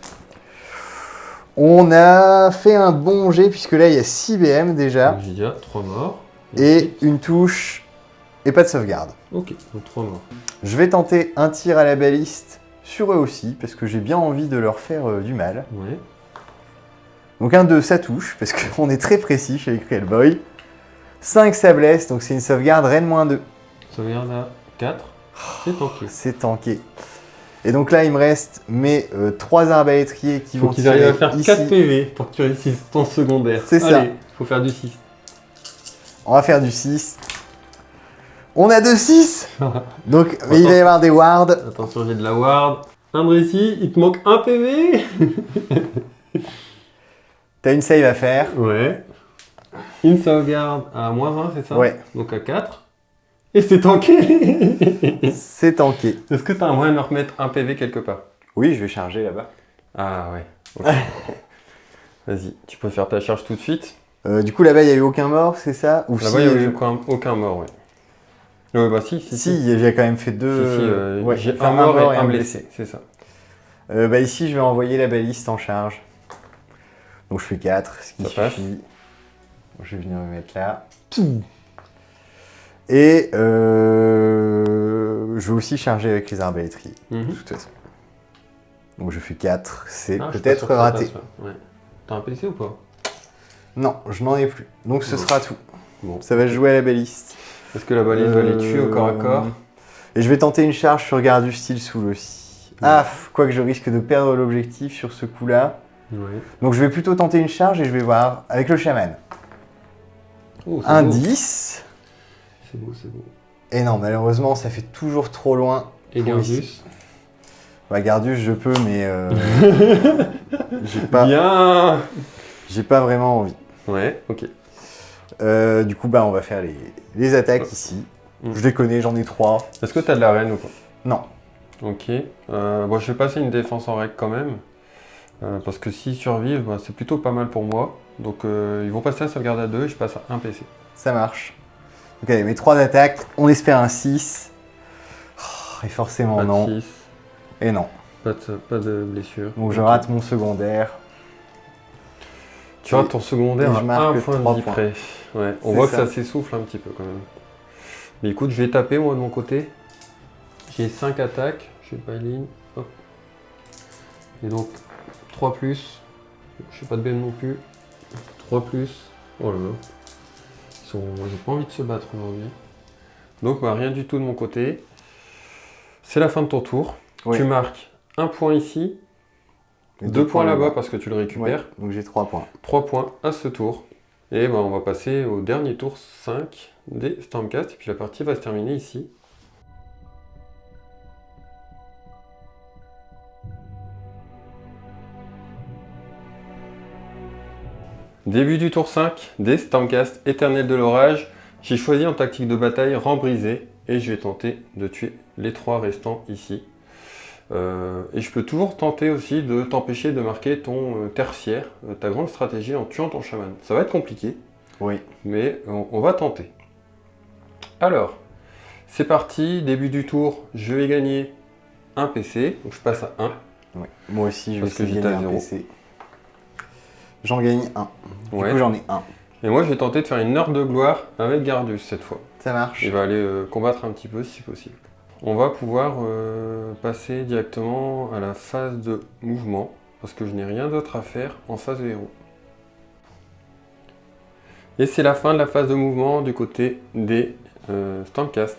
On a fait un bon jet puisque là, il y a 6 BM déjà. Donc j'ai déjà 3 morts. Et une touche et pas de sauvegarde. Ok, donc 3 morts. Je vais tenter un tir à la baliste sur eux aussi parce que j'ai bien envie de leur faire du mal. Ouais. Donc un 2, ça touche, parce qu'on est très précis chez les Cruel Boy. 5, ça blesse, donc c'est une sauvegarde Rennes-2. Sauvegarde à 4, c'est tanké. C'est tanké. Et donc là, il me reste mes 3 arbalétriers qui vont tirer. Faut qu'ils arrivent à faire ici. 4 PV pour que tu réussisses ton secondaire. C'est ça. Allez, faut faire du 6. On va faire du 6. On a 2-6. Donc, mais il va y avoir des wards. Attention, j'ai de la ward. Un Brécy, il te manque un PV. T'as une save à faire. Ouais. Une sauvegarde à -1, c'est ça? Ouais. Donc à 4. Et c'est tanké. C'est tanké. Est-ce que tu as un moyen de me remettre un PV quelque part? Oui, je vais charger là-bas. Ah ouais. Okay. Vas-y, tu peux faire ta charge tout de suite. Du coup, là-bas, il n'y a eu aucun mort, c'est ça? Ou là-bas, il n'y a eu aucun mort, ouais. Bah si. Si, j'ai quand même fait 2. Ouais, j'ai un mort et un blessé, c'est ça. Bah ici, je vais envoyer la baliste en charge. Donc je fais 4, ce qui suffit. Je vais venir me mettre là. Et je vais aussi charger avec les arbalétriers, de toute façon. Donc je fais 4, c'est peut-être raté. Ouais. T'as un PC ou pas? Non, je n'en ai plus. Donc ce sera tout. Bon. Ça va se jouer à la baliste. Est-ce que la baliste va les tuer au corps à corps? Et je vais tenter une charge sur garde du style Soul aussi. Ah, quoique je risque de perdre l'objectif sur ce coup-là. Ouais. Donc je vais plutôt tenter une charge et je vais voir avec le chaman. Oh, un beau. 10. C'est beau, c'est beau. Et non, malheureusement, ça fait toujours trop loin. Et Gardus? Bah, Gardus, je peux, mais j'ai pas vraiment envie. Ouais, ok. Du coup, bah, on va faire les attaques ici. Je les connais, j'en ai 3. Est-ce que tu as de la reine ou pas? Non. Ok. Bon, je vais passer une défense en règle quand même. Parce que s'ils survivent, bah, c'est plutôt pas mal pour moi. Donc ils vont passer à sauvegarde à 2 et je passe à 1 PC. Ça marche. Donc allez, mes 3 attaques, on espère un 6. Oh, et forcément pas non. De 6. Et non. Pas de blessure. Donc je rate mon secondaire. Tu rates ton secondaire à 1 point de vie près. Ouais, on voit que ça s'essouffle un petit peu quand même. Mais écoute, je vais taper moi de mon côté. J'ai 5 attaques. Je vais pas ligne. Hop. Et donc 3 plus. Je fais pas de BM non plus. 3 plus. Oh là là. Ils ont pas envie de se battre aujourd'hui. Donc bah, rien du tout de mon côté. C'est la fin de ton tour. Oui. Tu marques 1 point ici. 2 points là-bas parce que tu le récupères. Ouais, donc j'ai 3 points. 3 points à ce tour. Et bah, on va passer au dernier tour 5 des Stormcast. Et puis la partie va se terminer ici. Début du tour 5 des Stormcast Éternel de l'Orage. J'ai choisi en tactique de bataille rang brisé et je vais tenter de tuer les 3 restants ici. Et je peux toujours tenter aussi de t'empêcher de marquer ton tertiaire, ta grande stratégie en tuant ton chaman. Ça va être compliqué, oui, mais on va tenter. Alors, c'est parti, début du tour, je vais gagner un PC, donc je passe à 1. Oui. Moi aussi, je vais essayer de gagner un PC. J'en gagne un. Du coup, j'en ai un. Et moi, je vais tenter de faire une heure de gloire avec Gardus cette fois. Ça marche. Il va aller combattre un petit peu si possible. On va pouvoir passer directement à la phase de mouvement, parce que je n'ai rien d'autre à faire en phase de héros. Et c'est la fin de la phase de mouvement du côté des Stormcast.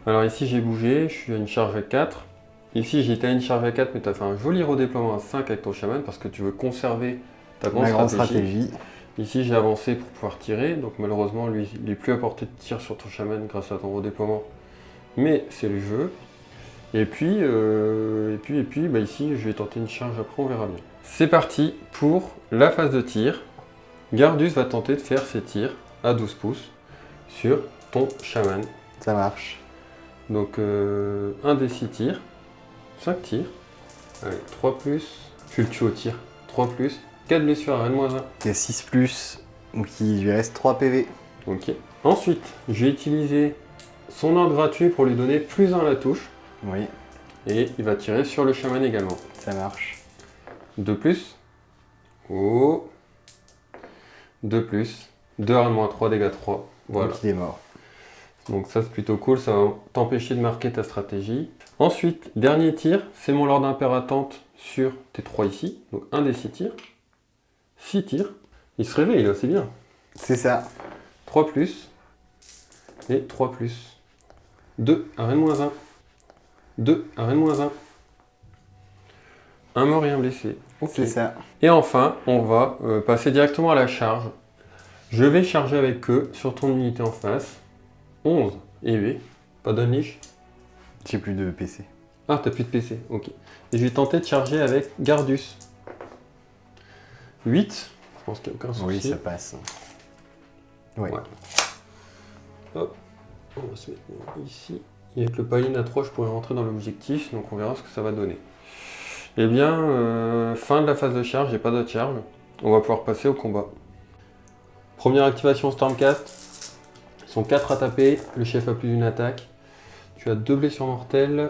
Alors ici j'ai bougé, je suis à une charge à 4. Ici j'étais à une charge à 4, mais tu as fait un joli redéploiement à 5 avec ton chaman parce que tu veux conserver ta grande stratégie. Ici j'ai avancé pour pouvoir tirer, donc malheureusement lui il n'est plus à portée de tir sur ton chaman grâce à ton redéploiement. Mais c'est le jeu. Et puis bah ici je vais tenter une charge, après on verra bien. C'est parti pour la phase de tir. Gardus va tenter de faire ses tirs à 12 pouces sur ton chaman. Ça marche. Donc un des 6 tirs, 5 tirs, allez, 3 plus, tu le tues au tir, 3 plus, 4 blessures à Rennes-1. Il y a 6 plus, donc il lui reste 3 PV. Ok. Ensuite, je vais utiliser son ordre gratuit pour lui donner plus 1 à la touche. Oui. Et il va tirer sur le chaman également. Ça marche. 2 plus. Oh. 2 plus. 2 à Rennes-1, 3 dégâts 3. Voilà. Donc il est mort. Donc ça c'est plutôt cool, ça va t'empêcher de marquer ta stratégie. Ensuite, dernier tir, c'est mon Lord Impératante sur tes 3 ici. Donc un des 6 tirs. 6 tirs. Il se réveille là, c'est bien. C'est ça. 3 plus. Et 3 plus. 2 à Rennes-1. 2 à Rennes-1. Un mort et un blessé. Ok. C'est ça. Et enfin, on va passer directement à la charge. Je vais charger avec eux sur ton unité en face. 11 EV, pas d'unleash. J'ai plus de PC. Ah, t'as plus de PC, ok. Et je vais tenter de charger avec Gardus. 8, je pense qu'il n'y a aucun souci. Oui, ça passe. Ouais. Hop, on va se mettre ici. Et avec le paline à 3, je pourrais rentrer dans l'objectif, donc on verra ce que ça va donner. Eh bien, fin de la phase de charge, j'ai pas de charge. On va pouvoir passer au combat. Première activation Stormcast. Ils sont 4 à taper, le chef a plus d'une attaque. Tu as 2 blessures mortelles.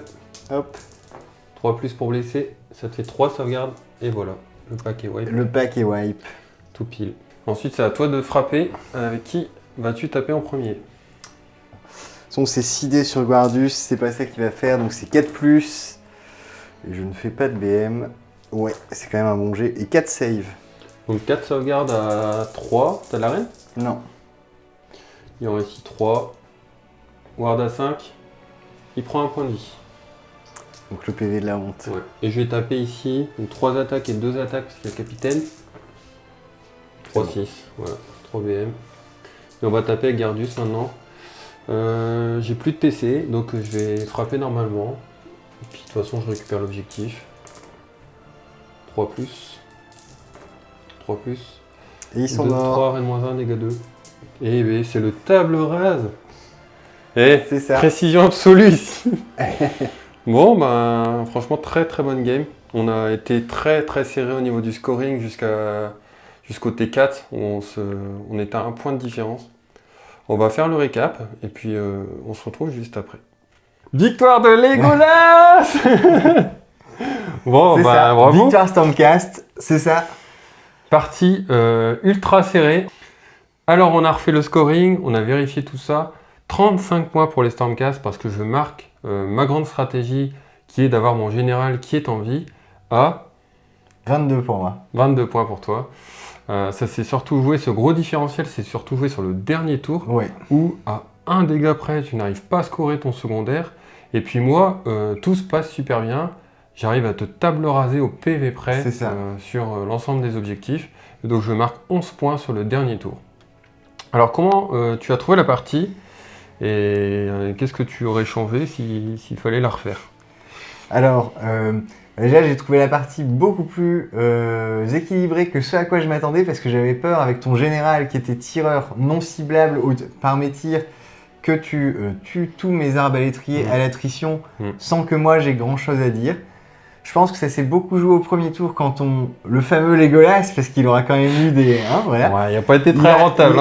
Hop. 3 plus pour blesser, ça te fait 3 sauvegardes. Et voilà, le pack est wipe. Le pack est wipe. Tout pile. Ensuite, c'est à toi de frapper. Avec qui vas-tu taper en premier? Donc c'est 6 dés sur Guardus, c'est pas ça qu'il va faire, donc c'est 4 plus. Et je ne fais pas de BM. Ouais, c'est quand même un bon jet. Et 4 save. Donc 4 sauvegardes à 3. T'as de la reine? Non. Il en reste ici 3. Ward à 5. Il prend un point de vie. Donc le PV de la honte. Ouais. Et je vais taper ici. Donc 3 attaques et 2 attaques parce qu'il y a le capitaine. 3-6. Voilà. 3 BM. Et on va taper avec Gardus maintenant. J'ai plus de PC. Donc je vais frapper normalement. Et puis de toute façon je récupère l'objectif. 3 plus. 3 plus. Et ils sont 2, morts. 3, Rennes-1, dégâts 2. Et ben, c'est le table rase. Et C'est ça. précision absolue ici. Bon, ben, franchement, très très bonne game. On a été très très serré au niveau du scoring jusqu'au T4 où on était à un point de différence. On va faire le récap et puis on se retrouve juste après. Victoire de Legolas. Bon, C'est bah, ça. bravo. Victoire Stormcast, c'est ça. Partie ultra serrée. Alors on a refait le scoring, on a vérifié tout ça. 35 points pour les Stormcast parce que je marque ma grande stratégie qui est d'avoir mon général qui est en vie à 22 pour moi. 22 points pour toi. Ça s'est surtout joué, ce gros différentiel c'est surtout joué sur le dernier tour Ouais. où à un dégât près tu n'arrives pas à scorer ton secondaire. Et puis moi, tout se passe super bien. J'arrive à te table raser au PV près sur l'ensemble des objectifs. Et donc je marque 11 points sur le dernier tour. Alors comment tu as trouvé la partie et qu'est-ce que tu aurais changé s'il fallait la refaire? Alors, déjà j'ai trouvé la partie beaucoup plus équilibrée que ce à quoi je m'attendais parce que j'avais peur avec ton général qui était tireur non ciblable par mes tirs que tu tues tous mes arbalétriers à l'attrition sans que moi j'ai grand chose à dire. Je pense que ça s'est beaucoup joué au premier tour quand le fameux Legolas, parce qu'il aura quand même eu des... Hein, voilà. Ouais, il n'a pas été très rentable.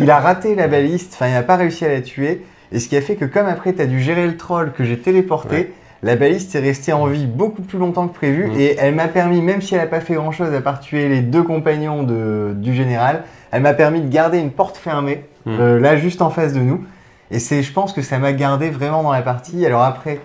Il a raté la baliste, enfin il n'a pas réussi à la tuer. Et ce qui a fait que comme après tu as dû gérer le troll que j'ai téléporté, la baliste est restée en vie beaucoup plus longtemps que prévu. Et elle m'a permis, même si elle n'a pas fait grand chose à part tuer les 2 compagnons du général, elle m'a permis de garder une porte fermée, là juste en face de nous. Et je pense que ça m'a gardé vraiment dans la partie. Alors après...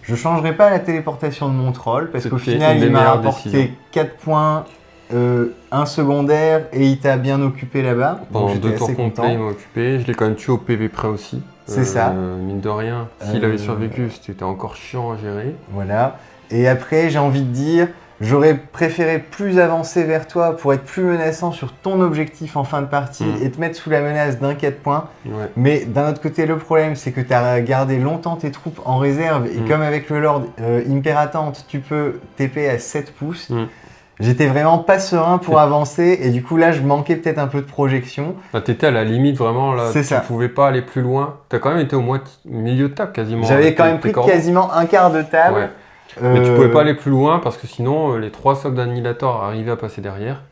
Je ne changerai pas la téléportation de mon troll parce qu'au final, il m'a apporté 4 points, un secondaire et il t'a bien occupé là-bas. Pendant 2 tours complets, il m'a occupé. Je l'ai quand même tué au PV près aussi. C'est ça. Mine de rien, s'il avait survécu, c'était encore chiant à gérer. Voilà. Et après, j'ai envie de dire, j'aurais préféré plus avancer vers toi pour être plus menaçant sur ton objectif en fin de partie et te mettre sous la menace d'un 4 points. Ouais. Mais d'un autre côté, le problème, c'est que tu as gardé longtemps tes troupes en réserve. Et comme avec le Lord Impératante, tu peux TP à 7 pouces. J'étais vraiment pas serein pour avancer. Et du coup, là, je manquais peut-être un peu de projection. Bah, t'étais à la limite vraiment, là. Tu pouvais pas aller plus loin. T'as quand même été au milieu de table quasiment. J'avais quand même pris quasiment un quart de table. Ouais. Mais tu pouvais pas aller plus loin parce que sinon les 3 socs d'annihilator arrivaient à passer derrière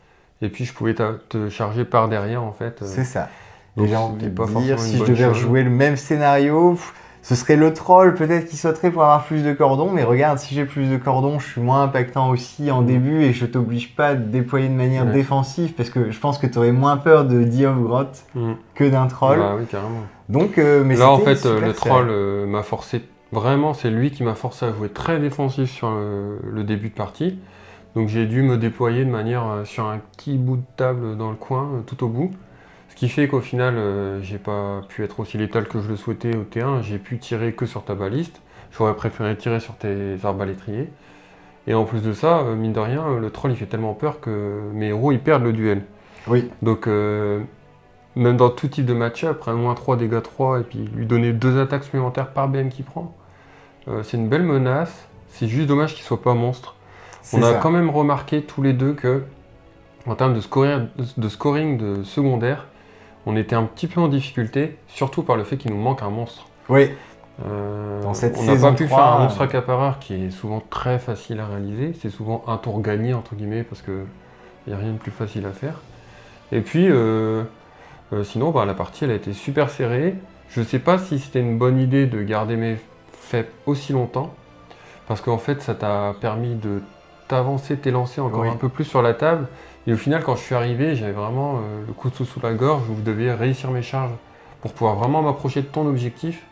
et puis je pouvais te charger par derrière en fait. C'est ça. Donc j'ai envie de dire, si je devais rejouer le même scénario, ce serait le troll peut-être qui sauterait pour avoir plus de cordons, mais regarde, si j'ai plus de cordons, je suis moins impactant aussi en début et je t'oblige pas de déployer de manière défensive parce que je pense que tu aurais moins peur de Die of Grotte que d'un troll. Bah oui, carrément. Donc, mais là en fait le troll m'a forcé. Vraiment, c'est lui qui m'a forcé à jouer très défensif sur le début de partie. Donc j'ai dû me déployer de manière sur un petit bout de table dans le coin, tout au bout. Ce qui fait qu'au final, j'ai pas pu être aussi létal que je le souhaitais au T1. J'ai pu tirer que sur ta baliste. J'aurais préféré tirer sur tes arbalétriers. Et en plus de ça, mine de rien, le troll il fait tellement peur que mes héros ils perdent le duel. Oui. Donc même dans tout type de match-up, un -3, dégâts 3, et puis lui donner 2 attaques supplémentaires par BM qu'il prend. C'est une belle menace, c'est juste dommage qu'il soit pas monstre. On a quand même remarqué tous les deux que, en termes de scoring de secondaire, on était un petit peu en difficulté, surtout par le fait qu'il nous manque un monstre. Oui. Dans cette on n'a pas pu faire un monstre accapareur qui est souvent très facile à réaliser, c'est souvent un tour gagné entre guillemets parce qu'il n'y a rien de plus facile à faire. Et puis sinon bah, la partie elle a été super serrée. Je ne sais pas si c'était une bonne idée de garder mes fait aussi longtemps parce qu'en fait ça t'a permis de t'avancer, t'élancer encore un peu plus sur la table et au final quand je suis arrivé j'avais vraiment le couteau sous la gorge où je devais réussir mes charges pour pouvoir vraiment m'approcher de ton objectif.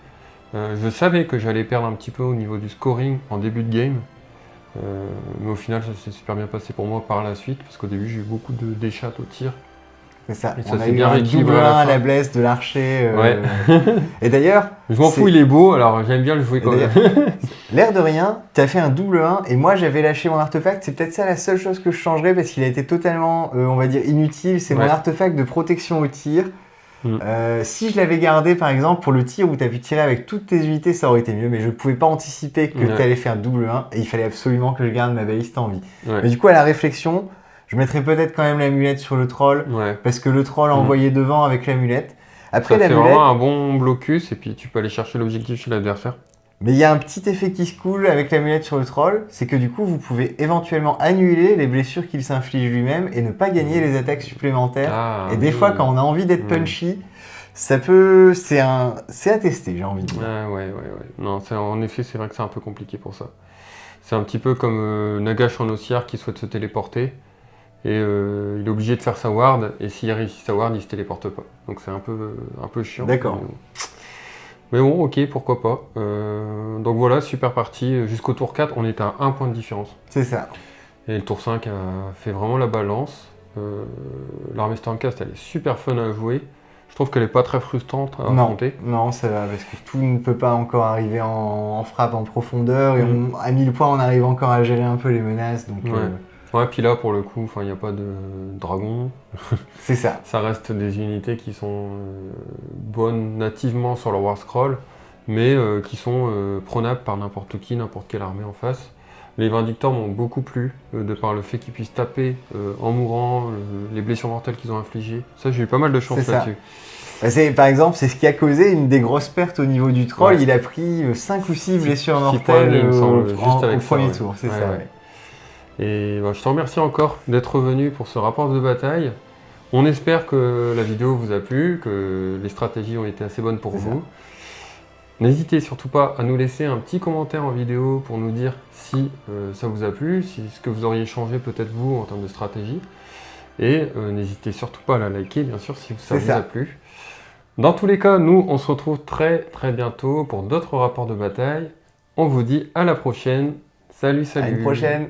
Je savais que j'allais perdre un petit peu au niveau du scoring en début de game mais au final ça s'est super bien passé pour moi par la suite parce qu'au début j'ai eu beaucoup de déchattes au tir. C'est ça, on a eu un double 1 à la blesse de l'archer. Et d'ailleurs... Je m'en fous, il est beau, alors j'aime bien le jouer quand même. L'air de rien, tu as fait un double 1 et moi j'avais lâché mon artefact. C'est peut-être ça la seule chose que je changerais parce qu'il a été totalement, on va dire, inutile. C'est mon artefact de protection au tir. Si je l'avais gardé par exemple pour le tir où tu as pu tirer avec toutes tes unités, ça aurait été mieux. Mais je ne pouvais pas anticiper que tu allais faire double 1 et il fallait absolument que je garde ma baliste en vie. Mais du coup, à la réflexion... Je mettrais peut-être quand même l'amulette sur le troll, parce que le troll envoyé devant avec l'amulette. Après, ça fait vraiment un bon blocus, et puis tu peux aller chercher l'objectif chez l'adversaire. Mais il y a un petit effet qui se coule avec l'amulette sur le troll, c'est que du coup, vous pouvez éventuellement annuler les blessures qu'il s'inflige lui-même et ne pas gagner les attaques supplémentaires. Et des fois, quand on a envie d'être punchy, ça peut... C'est à tester, j'ai envie de dire. Non, en effet, c'est vrai que c'est un peu compliqué pour ça. C'est un petit peu comme Nagash en Ossiarch qui souhaite se téléporter. Et il est obligé de faire sa ward, et s'il réussit sa ward, il se téléporte pas. Donc c'est un peu chiant. D'accord. Mais bon, ok, pourquoi pas. Donc voilà, super partie. Jusqu'au tour 4, on était à 1 point de différence. C'est ça. Et le tour 5 a fait vraiment la balance. L'armée Stormcast, elle est super fun à jouer. Je trouve qu'elle n'est pas très frustrante à affronter. Non, ça va, parce que tout ne peut pas encore arriver en frappe en profondeur. Et à 1000 points, on arrive encore à gérer un peu les menaces. Donc, ouais, puis là, pour le coup, il n'y a pas de dragon. C'est ça. Ça reste des unités qui sont bonnes nativement sur le War Scroll, mais qui sont prenables par n'importe qui, n'importe quelle armée en face. Les Vindictors m'ont beaucoup plu, de par le fait qu'ils puissent taper en mourant, les blessures mortelles qu'ils ont infligées. Ça, j'ai eu pas mal de chance là-dessus. Par exemple, c'est ce qui a causé une des grosses pertes au niveau du troll. Il a pris 5 ou 6 blessures mortelles au premier tour. C'est ça. Et je te remercie encore d'être venu pour ce rapport de bataille. On espère que la vidéo vous a plu, que les stratégies ont été assez bonnes pour vous. N'hésitez surtout pas à nous laisser un petit commentaire en vidéo pour nous dire si ça vous a plu, si ce que vous auriez changé peut-être vous en termes de stratégie. Et n'hésitez surtout pas à la liker, bien sûr, si ça vous a plu. Dans tous les cas, nous, on se retrouve très très bientôt pour d'autres rapports de bataille. On vous dit à la prochaine. Salut, salut. À une prochaine.